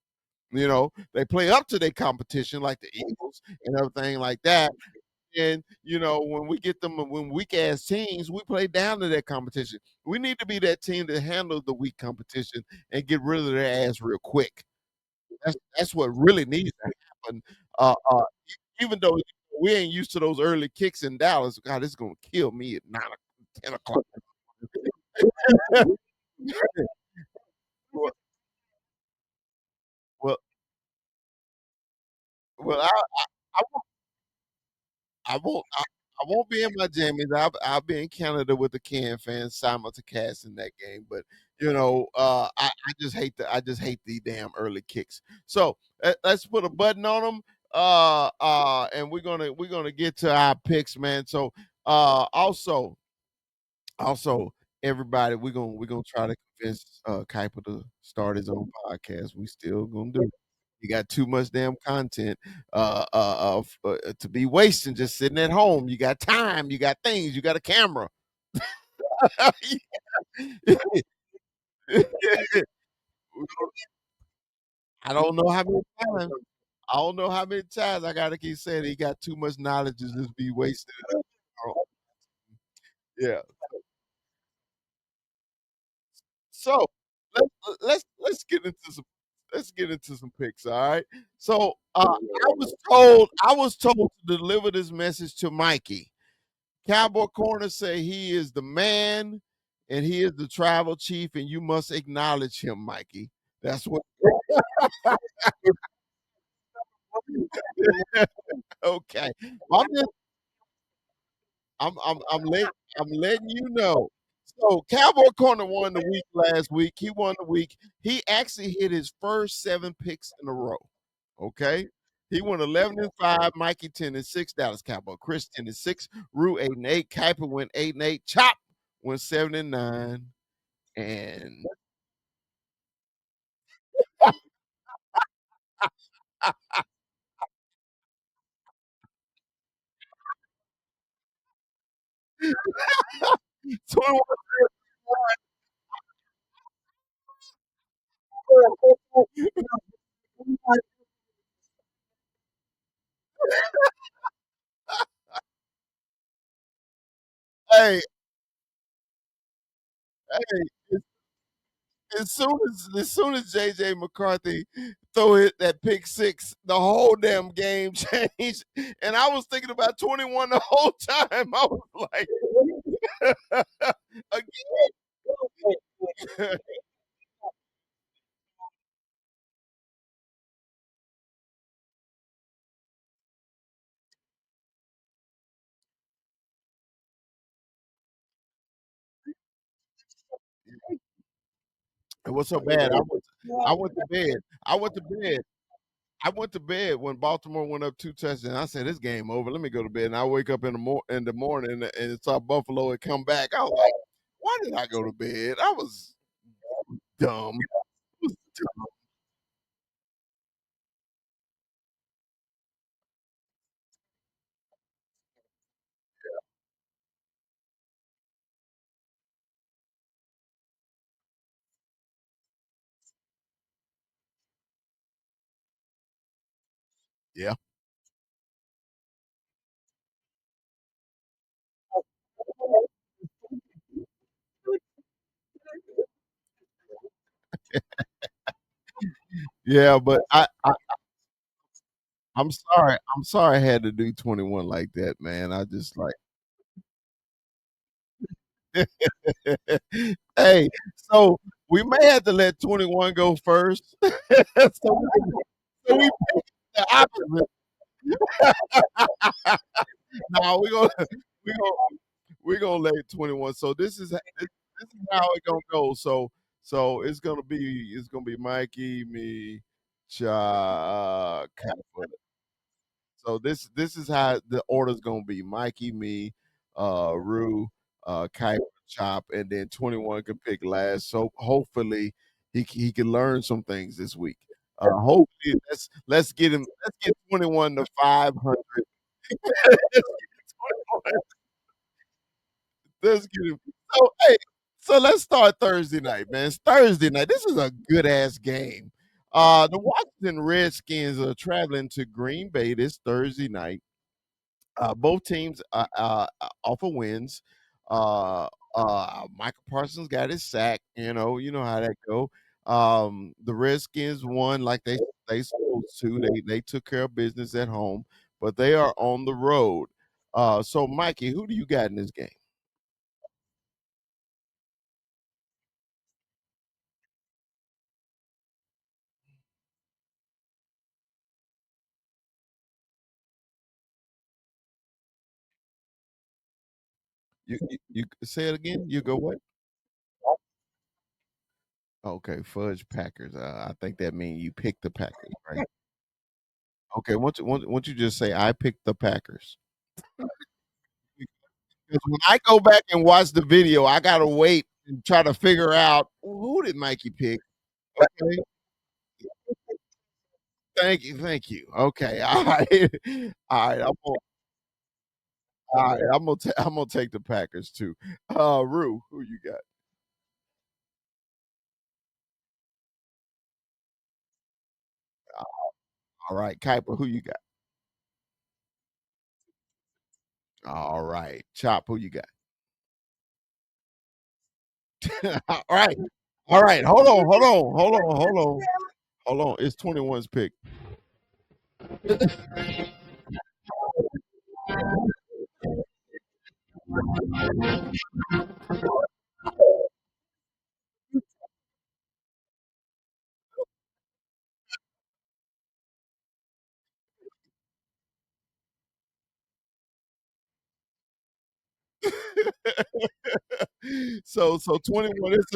A: They play up to their competition like the Eagles and everything like that. And when we get them when weak ass teams, we play down to their competition. We need to be that team that handles the weak competition and get rid of their ass real quick. That's what really needs to happen. Even though we ain't used to those early kicks in Dallas, God, it's gonna kill me at 10 o'clock. Well, well, well, I won't, I won't be in my jammies. I'll be in Canada with the Can fans simulcasting that game. But I just hate the damn early kicks. So let's put a button on them. And we're gonna get to our picks, man. So also, everybody, we're gonna try to convince Kuiper to start his own podcast. We still gonna do it. You got too much damn content to be wasting just sitting at home. You got time, you got things, you got a camera. I don't know how many times. I don't know how many times I gotta keep saying he got too much knowledge to just be wasted. Yeah. So let's get into some picks. All right. So I was told to deliver this message to Mikey. Cowboy Corner say he is the man and he is the tribal chief, and you must acknowledge him, Mikey. That's what. Okay. Well, I'm letting you know. So Cowboy Corner won the week last week. He won the week. He actually hit his first 7 picks in a row. Okay. He won 11-5, Mikey 10-6, Dallas Cowboy, Chris 10-6, Rue 8-8, Kuiper went 8-8, Chop went 7-9, and 21. Hey, hey, as soon as JJ McCarthy throw it that pick six, the whole damn game changed. And I was thinking about 21 the whole time. I was like, again. It was so bad. I went to bed. I went to bed. I went to bed when Baltimore went up 2 touchdowns. I said, "This game over. Let me go to bed." And I wake up in the morning and saw Buffalo had come back. I was like, "Why did I go to bed? I was dumb." I was dumb. Yeah. Yeah, but I'm sorry. I'm sorry I had to do 21 like that, man. I just like Hey, so we may have to let 21 go first. So we picked the opposite. No, we're gonna let 21. So this is how it gonna go. So it's gonna be Mikey, me, Kappa. So this is how the order's gonna be: Mikey, me, Rue, Kuiper, Chop, and then 21 can pick last. So hopefully he can learn some things this week. Hopefully let's get 21 to 500. Let's get him. So hey, so let's start Thursday night, man. It's Thursday night. This is a good ass game. The Washington Redskins are traveling to Green Bay this Thursday night. Both teams off of wins. Michael Parsons got his sack. You know how that go. The Redskins won like they supposed to. They took care of business at home, but they are on the road. So Mikey, who do you got in this game? You say it again. You go what? Okay, fudge Packers. I think that means you picked the Packers, right? Okay, once you just say I picked the Packers. Because when I go back and watch the video, I gotta wait and try to figure out who did Mikey pick. Okay, thank you. Okay, all right, all right. All right. I'm gonna take the Packers too. Rue, who you got? All right, Kuiper, who you got? All right, Chop, who you got? All right, all right. Hold on. It's 21's pick. So 21. It's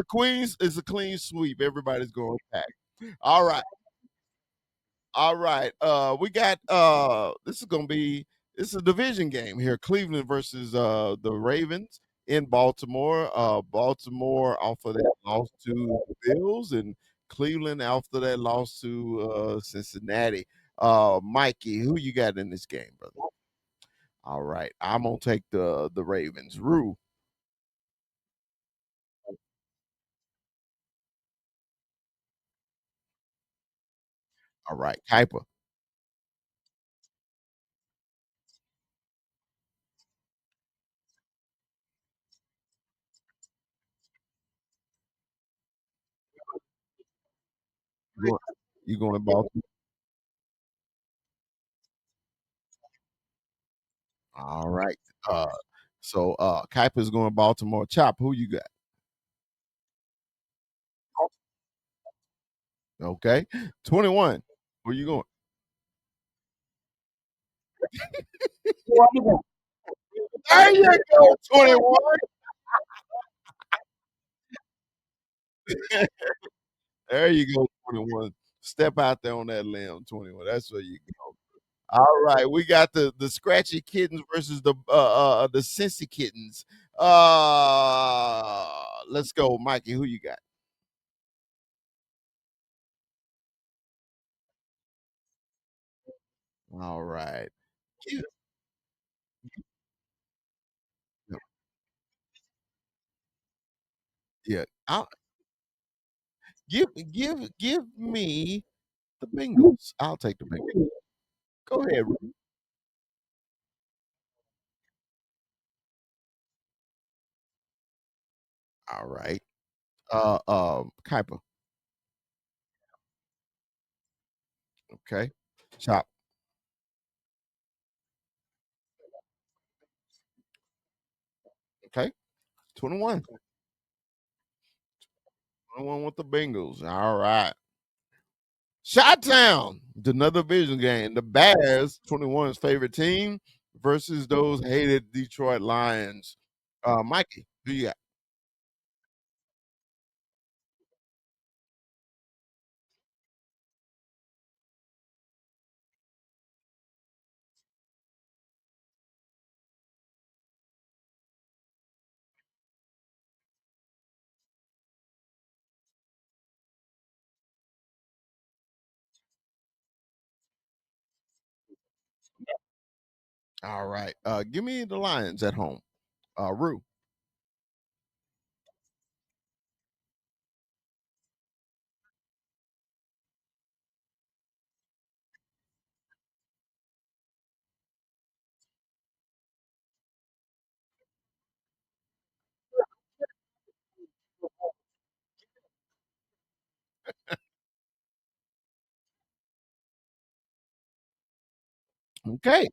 A: a clean sweep. Everybody's going back. All right. All right. We got this is a division game here. Cleveland versus the Ravens in Baltimore. Baltimore off of that loss to the Bills, and Cleveland after that loss to Cincinnati. Mikey, who you got in this game, brother? All right. I'm gonna take the Ravens. Rue. All right. Kuiper. You going, you going to Baltimore? All right. Kuiper's going to Baltimore. Chop, who you got? Okay. 21. Where you going? There you go, 21. There you go, 21. Step out there on that limb, 21. That's where you go. All right, we got the scratchy kittens versus the Cincy kittens. Let's go, Mikey. Who you got? All right. Give, yeah, give me the Bengals. I'll take the Bengals. Go ahead. Ru. All right. Kuiper. Okay. Chop. Okay. 21. 21 with the Bengals. All right. Shot Town, another division game. The Bears, 21's favorite team, versus those hated Detroit Lions. Mikey, who you got? All right. Give me the Lions at home. Rue. Okay.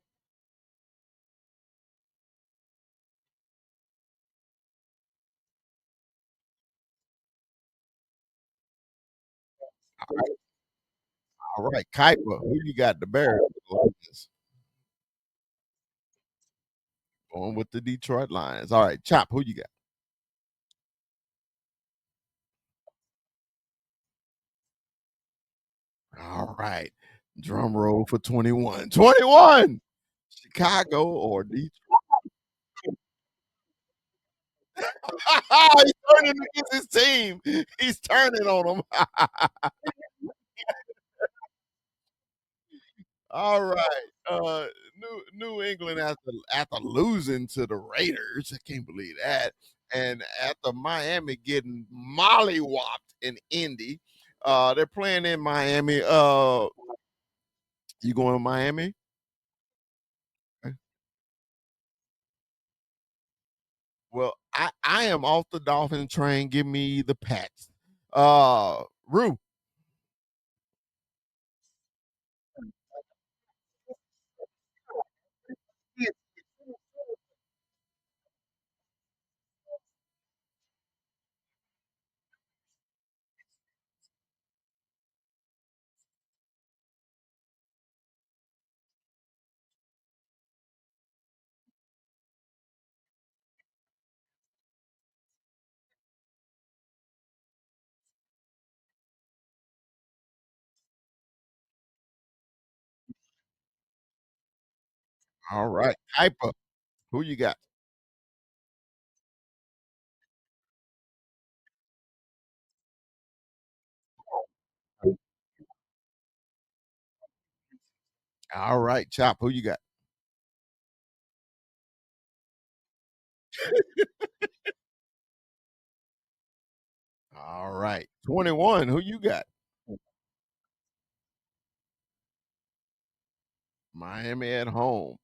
A: All right. All right. Kuiper, who you got? The Bears. Lions. Going with the Detroit Lions. All right. Chop, who you got? All right. Drum roll for 21. 21. Chicago or Detroit? He's turning against his team. He's turning on them. All right. New England after losing to the Raiders. I can't believe that. And after Miami getting mollywopped in Indy, they're playing in Miami. You going to Miami? Well, I am off the Dolphin train. Give me the Pats. Rue. All right. Hyper. Who you got? All right. Chop. Who you got? All right. 21. Who you got? Miami at home.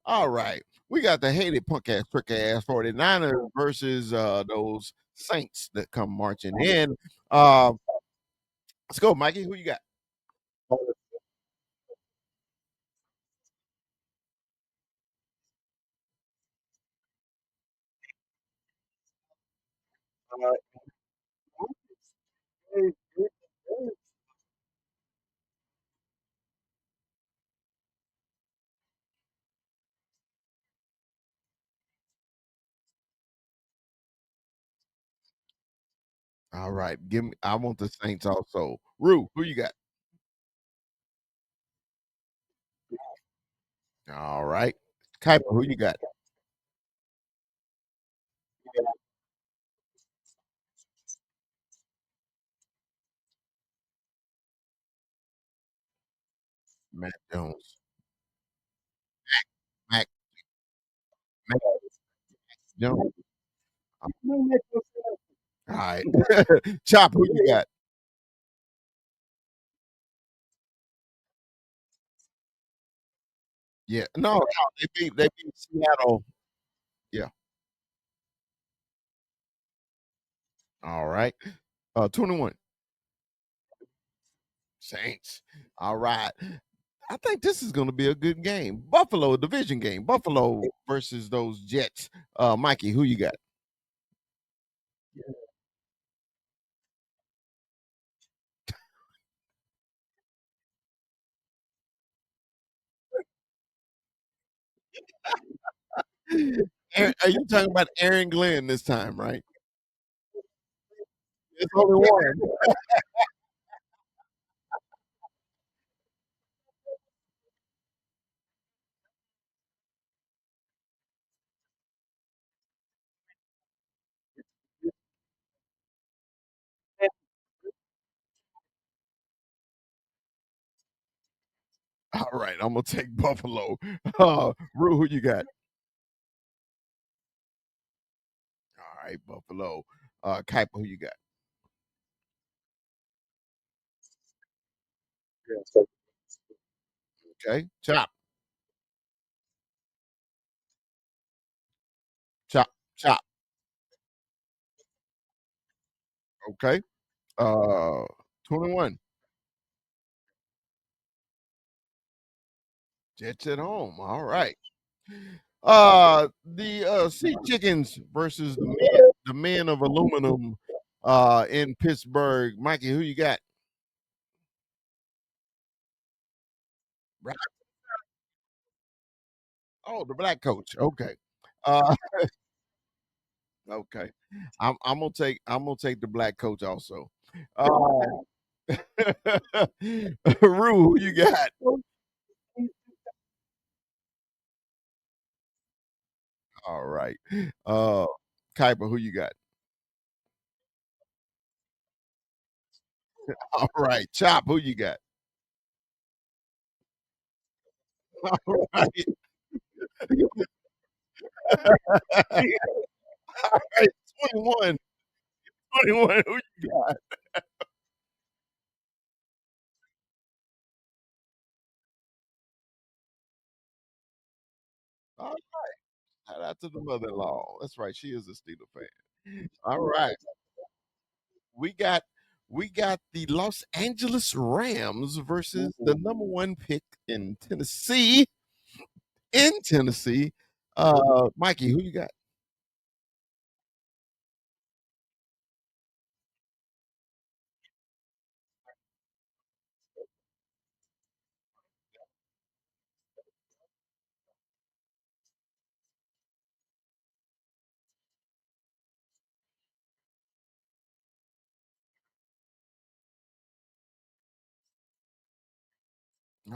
A: All right. We got the hated punk ass, trick ass 49ers versus those Saints that come marching in. Uh, let's go, Mikey. Who you got? All right. Give me I want the Saints also. Rue, who you got? All right. Kuiper, who you got? Matt Jones. Mac, Mac Jones. All right. Chop, who you got? Yeah. No, they beat Seattle. Yeah. All right. 21. Saints. All right. I think this is going to be a good game. Buffalo, division game. Buffalo versus those Jets. Mikey, who you got? Are you talking about Aaron Glenn this time, right? It's only one. All right, I'm gonna take Buffalo. Rue, who you got? All right, Buffalo. Kuiper, who you got? Okay, chop, chop, chop. Okay. Uh, 21. Jets at home. All right. The Sea Chickens versus the men of aluminum in Pittsburgh. Mikey, who you got? Right. Oh, the black coach. Okay. Uh okay. I'm gonna take the black coach also. Rue, who you got? All right. Uh Kuiper, who you got? All right. Chop, who you got? All right. All right. 21. 21. Who you got? All right. Shout out to the mother-in-law. That's right. She is a Steeler fan. All right. We got we got the Los Angeles Rams versus the number one pick in Tennessee. In Tennessee. Mikey, who you got?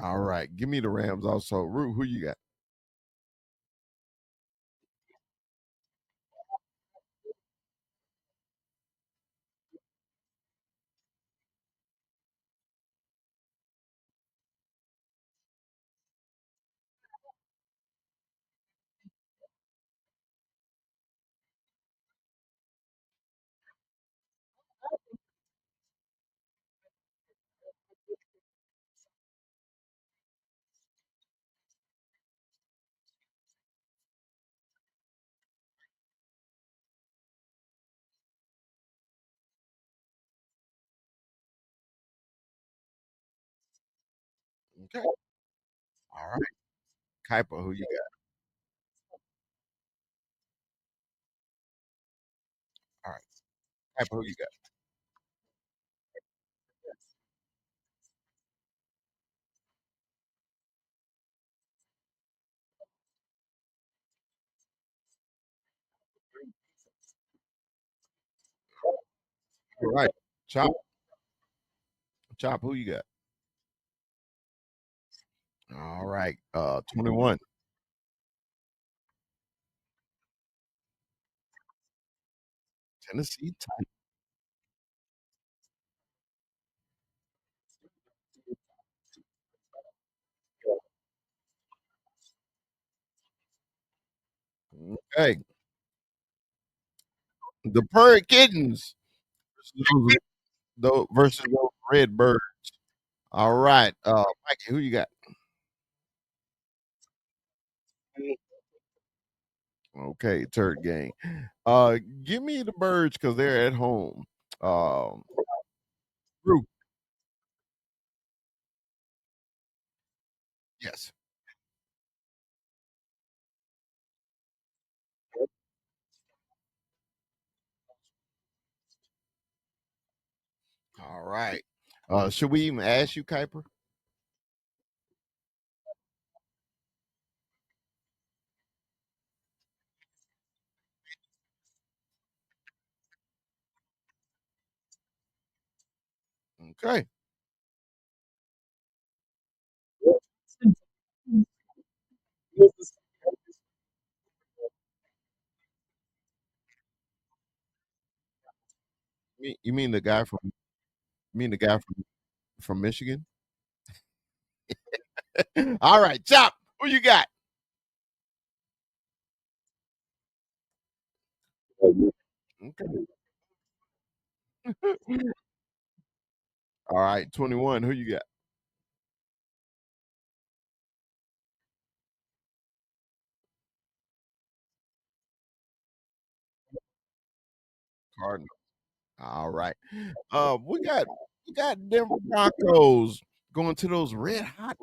A: All right. Give me the Rams also. Rue, who you got? Okay. All right. Kuiper, who you got? All right. Kuiper, who you got? All right. Chop. Chop, who you got? All right. 21. Tennessee. Okay. The Prairie Kittens versus those Red Birds. All right. Mikey, who you got? Okay, third game. Give me the birds because they're at home. Um, Rue. Yes. All right. Should we even ask you, Kuiper? Okay. You mean the guy from from Michigan? All right, Chop. Who you got? Okay. All right, 21. Who you got? Cardinals. All right. We got Denver Broncos going to those red hot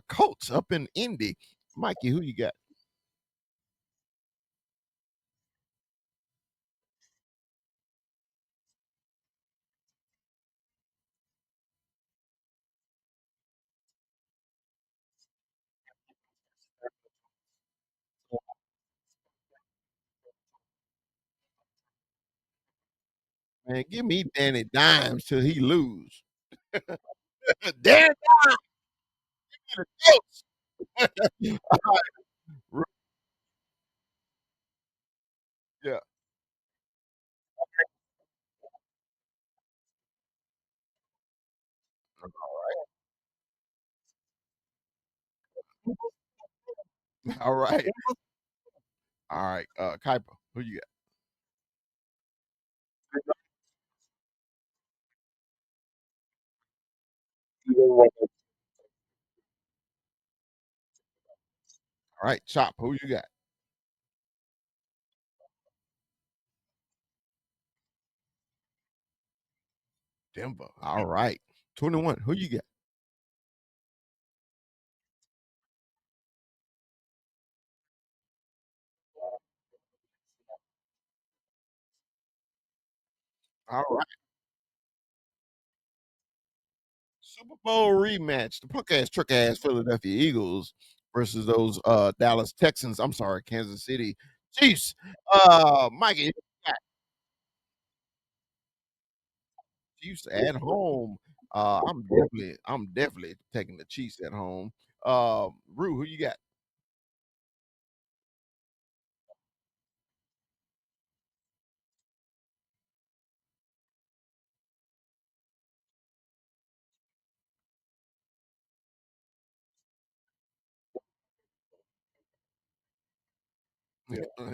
A: Colts up in Indy. Mikey, who you got? Man, give me Danny Dimes till he lose. Danny the Colts. All right. Yeah. All right. All right. Kuiper, who you got? All right, Chop, who you got? Denver. All right. 21. Who you got? All right. Super Bowl rematch. The punk ass, trick ass Philadelphia Eagles versus those Dallas Texans. I'm sorry, Kansas City Chiefs. Mikey, who you got Chiefs at home. I'm definitely taking the Chiefs at home. Rue, who you got?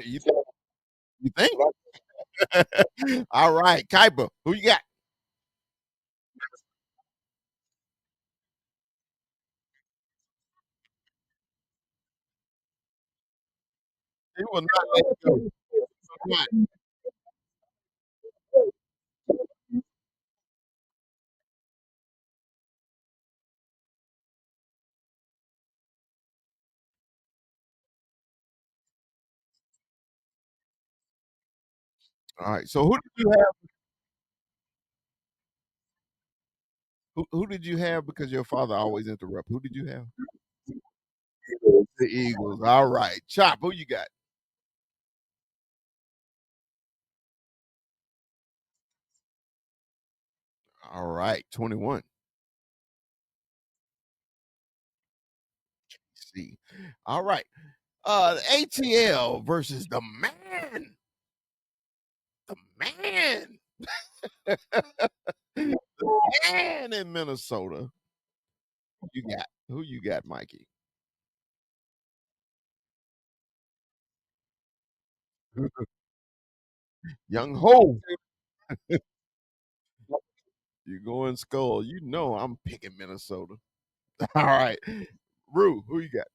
A: You, you think? All right, Kuiper, who you got? He will not let you go. He will not. All right. So who did you have because your father always interrupt? Who did you have? The Eagles. All right. Chop, who you got? All right. 21. See. All right. The ATL versus the man. The man. The man in Minnesota. Who you got, Mikey? Young Ho. You going skull. You know I'm picking Minnesota. All right. Rue, who you got?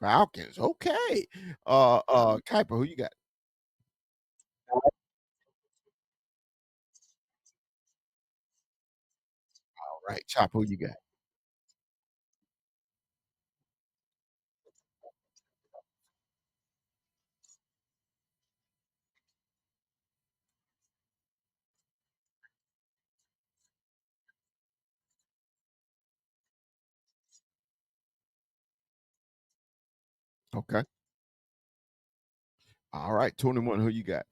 A: Falcons. Okay. Kuiper, who you got? All right. Chop, who you got? Okay. All right. 21. Who you got?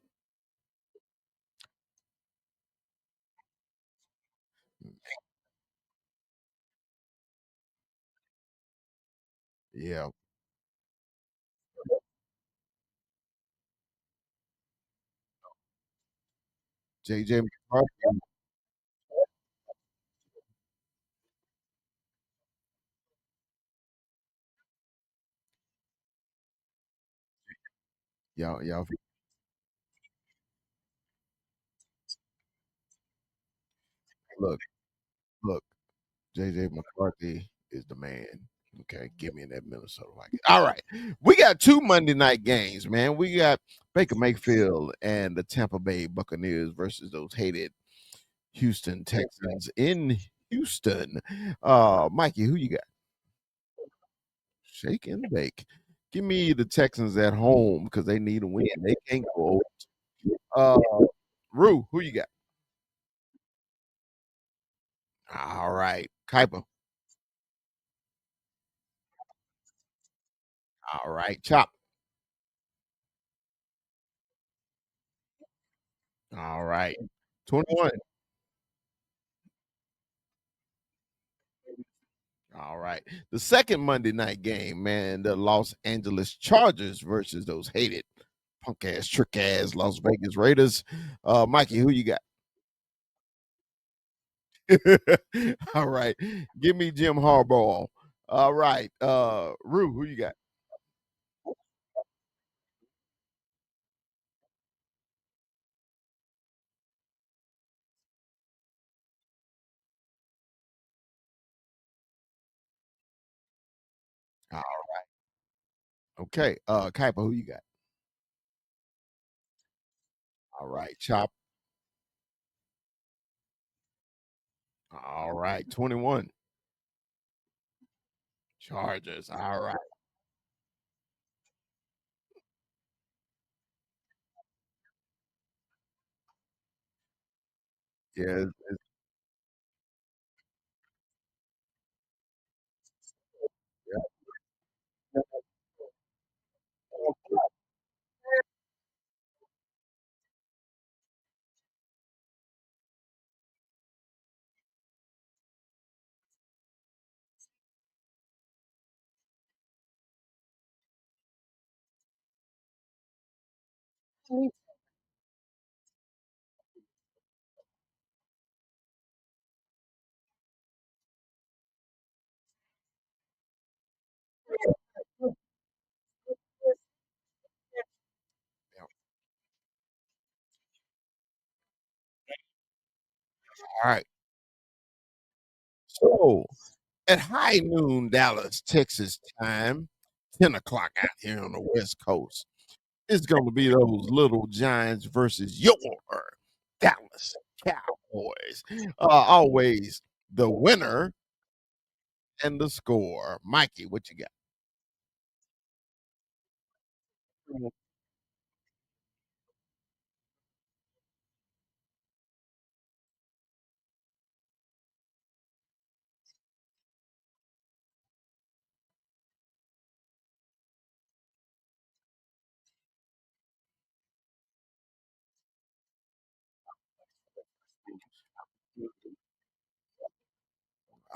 A: Yeah. JJ McCarthy. Y'all look, look. JJ McCarthy is the man. Okay, give me that Minnesota Vikings. All right, we got two Monday night games, man. We got Baker Mayfield and the Tampa Bay Buccaneers versus those hated Houston Texans in Houston. Mikey, who you got? Shake and bake. Give me the Texans at home because they need a win. They can't go. Uh, Rue, who you got? All right, Kuiper. All right, Chop. All right, 21. All right. The second Monday night game, man, the Los Angeles Chargers versus those hated punk ass, trick ass Las Vegas Raiders. Mikey, who you got? All right. Give me Jim Harbaugh. All right. Rue, who you got? Ah, okay. Kuiper, who you got? All right. Chop. All right. 21. Chargers. All right. Yeah. Yeah. All right. So at high noon Dallas, Texas time, 10 o'clock out here on the West Coast. It's going to be those little giants versus your Dallas Cowboys. Always the winner and the score. Mikey, what you got?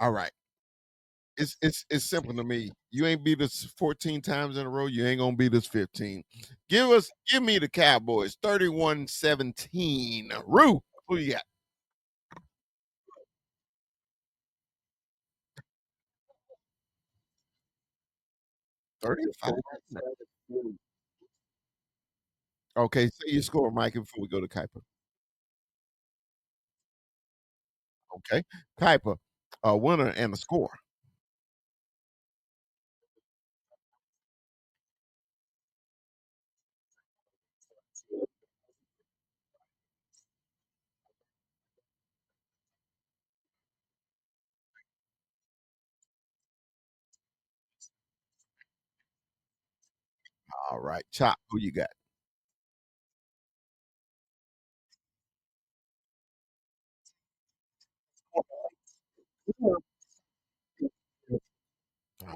A: All right. It's simple to me. You ain't beat us 14 times in a row. You ain't gonna beat us 15. Give me the Cowboys 31-17. Rue, who you got? 35. Okay, say your score, Mike, before we go to Kuiper. Okay. Kuiper, a winner and a score. All right. Chop, who you got?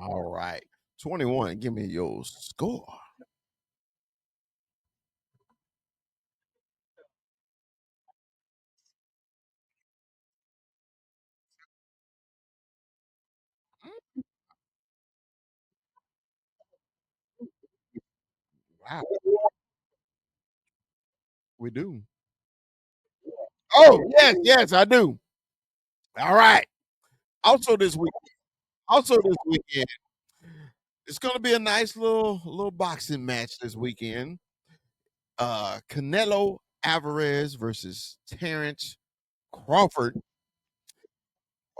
A: All right. 21. Give me your score. Wow, we do. Oh, yes, yes, I do. All right. Also this week, also this weekend, it's gonna be a nice little boxing match this weekend. Canelo Alvarez versus Terrence Crawford.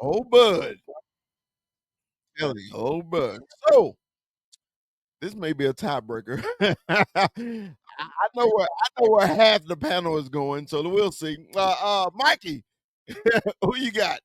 A: Oh bud. Telling you, oh bud. So this may be a tiebreaker. I know where half the panel is going, so we'll see. Mikey, who you got?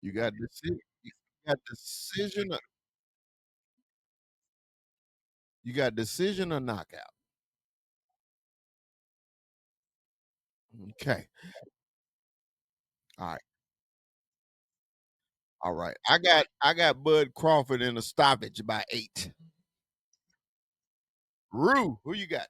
A: You got decision. You got decision. You got decision or knockout. Okay. All right. All right. I got Bud Crawford in a stoppage by 8. Rue, who you got?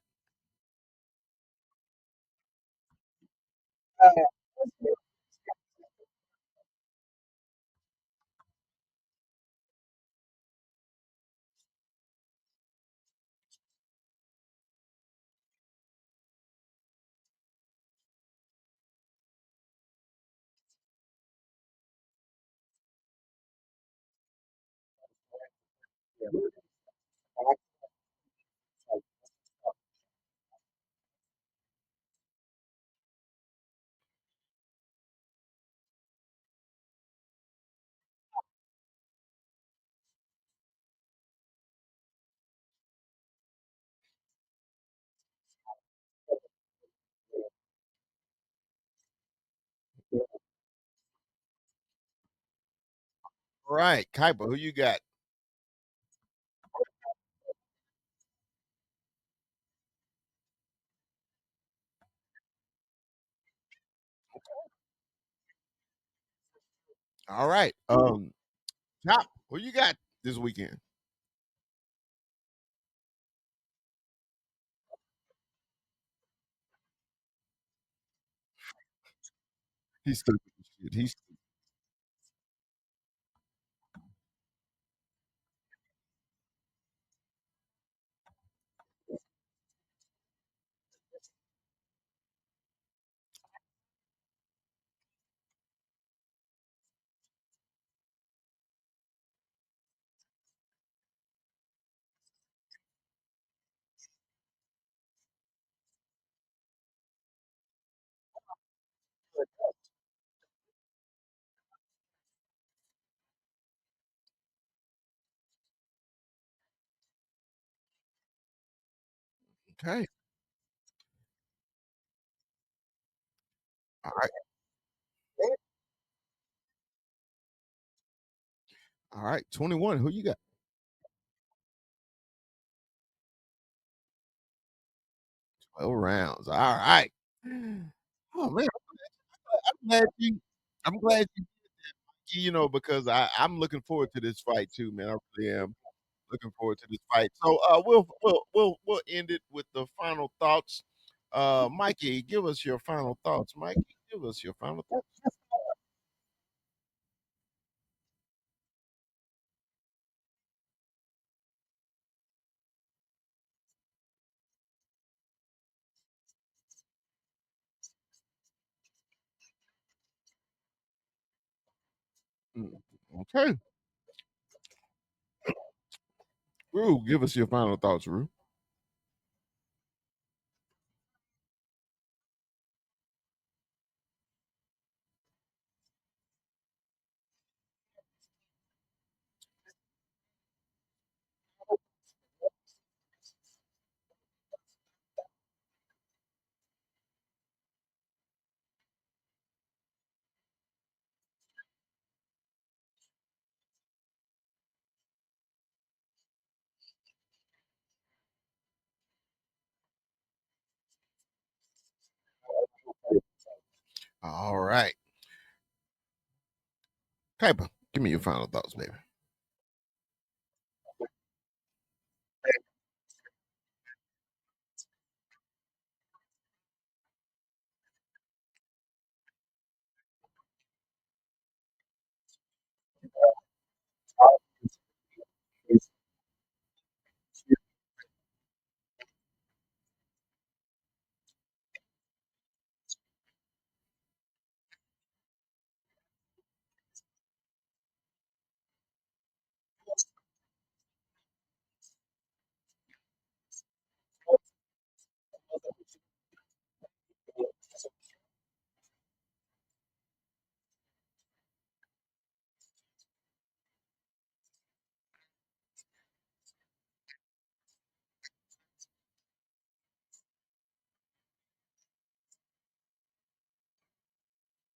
A: All right, Kuiper, who you got? All right. Chop, who you got this weekend? He's stupid as shit. He's okay. All right. All right. 21. Who you got? 12 rounds. All right. Oh man, I'm glad you I'm glad you know, because I'm looking forward to this fight too, man. I really am looking forward to this fight. So we'll end it with the final thoughts. Mikey, give us your final thoughts. Mikey, give us your final thoughts. Mm, okay. Rue, give us your final thoughts, Rue. All right. Kuiper, give me your final thoughts, baby.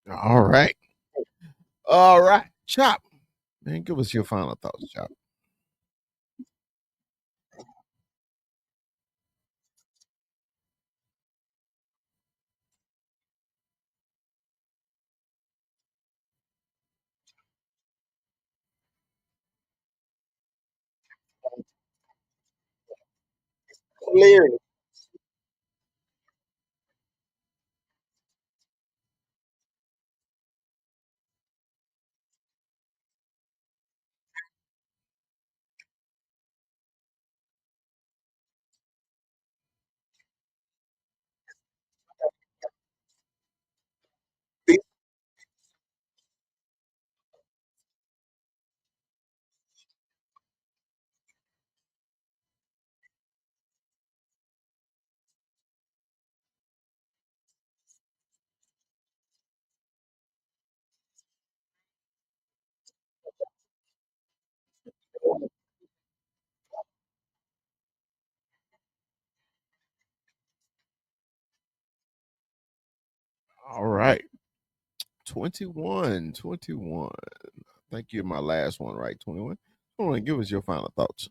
A: All right. All right. Chop. Man, give us your final thoughts, Chop.
B: Hilarious.
A: All right. 21. 21. Thank you. My last one, right? 21. Come on, give us your final thoughts.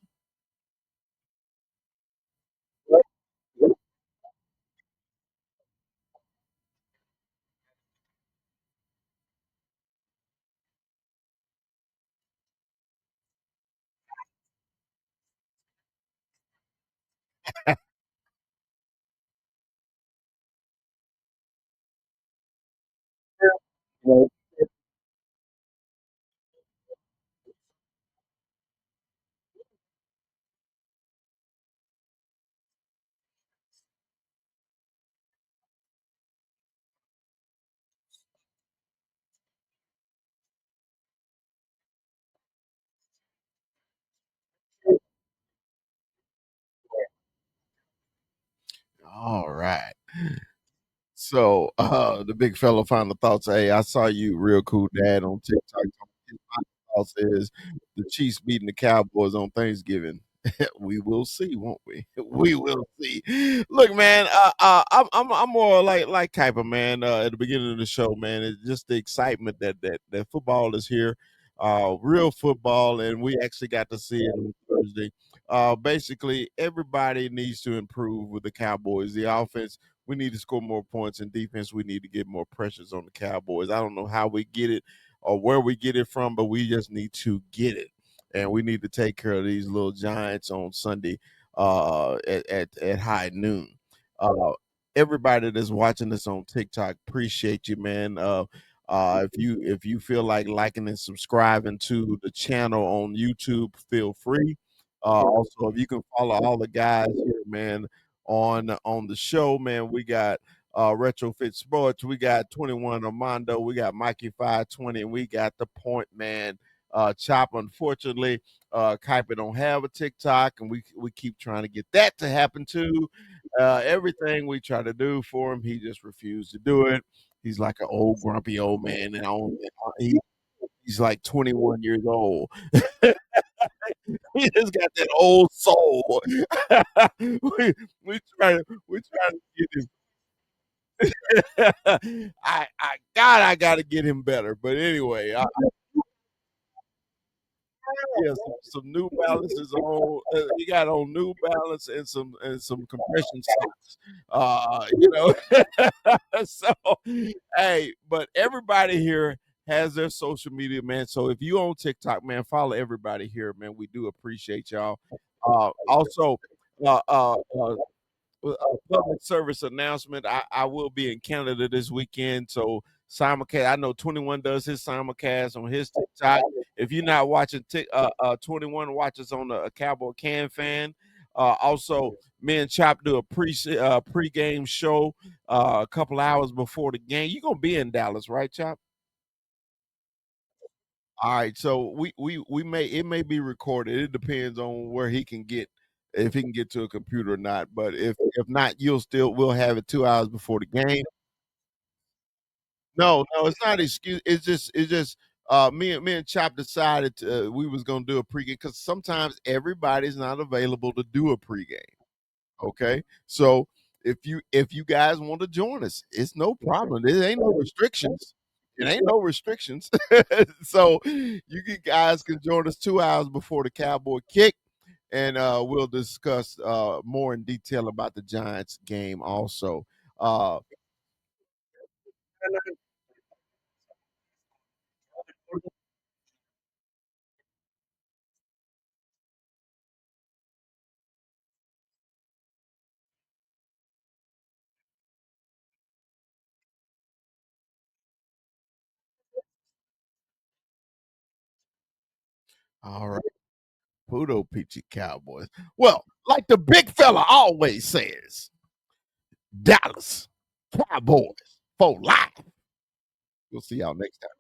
B: You
A: All right. So, the big fella final thoughts. Hey, I saw you, real cool dad, on TikTok. His final thoughts is the Chiefs beating the Cowboys on Thanksgiving. We will see, won't we? We will see. Look, man, I'm more like Kuiper, man. At the beginning of the show, man, it's just the excitement that football is here, real football, and we actually got to see it on Thursday. Basically, everybody needs to improve with the Cowboys. The offense, we need to score more points, in defense, we need to get more pressures on the Cowboys. I don't know how we get it or where we get it from, but we just need to get it, and we need to take care of these little giants on Sunday at high noon. Uh, Everybody that's watching this on TikTok, appreciate you, man. If you feel like liking and subscribing to the channel on YouTube, feel free. Also, if you can follow all the guys here, man, on the show, man, we got Retrofit Sports, we got 21 Armando, we got Mikey 520, and we got the Point Man Chop. Unfortunately, Kuiper don't have a TikTok, and we keep trying to get that to happen too. Everything we try to do for him, he just refused to do it. He's like an old grumpy old man, and he's like 21 years old. He just got that old soul. We try to get him. I God, I got to get him better. But anyway, Yeah, some New Balances on. He got on New Balance and some compression socks. You know, so hey, but everybody here has their social media, man. So if you on TikTok, man, follow everybody here, man. We do appreciate y'all. Also, uh, uh, uh, a public service announcement. I will be in Canada this weekend, so simulcast. I know 21 does his simulcast on his TikTok. If you're not watching 21, watch us on the Cowboy Can Fan. Also, me and Chop do a pre-game show a couple hours before the game. You're gonna be in Dallas, right, Chop? All right, so we may it may be recorded. It depends on where he can get if he can get to a computer or not. But if not, we'll have it 2 hours before the game. No, no, it's not excuse. It's just me and Chop decided we was gonna do a pregame because sometimes everybody's not available to do a pregame. Okay, so if you guys want to join us, it's no problem. There ain't no restrictions. It ain't no restrictions. So guys can join us 2 hours before the Cowboy kick, and we'll discuss more in detail about the Giants game also. Uh, all right, Pudo Peachy Cowboys. Well, like the big fella always says, Dallas Cowboys for life. We'll see y'all next time.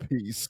A: Peace.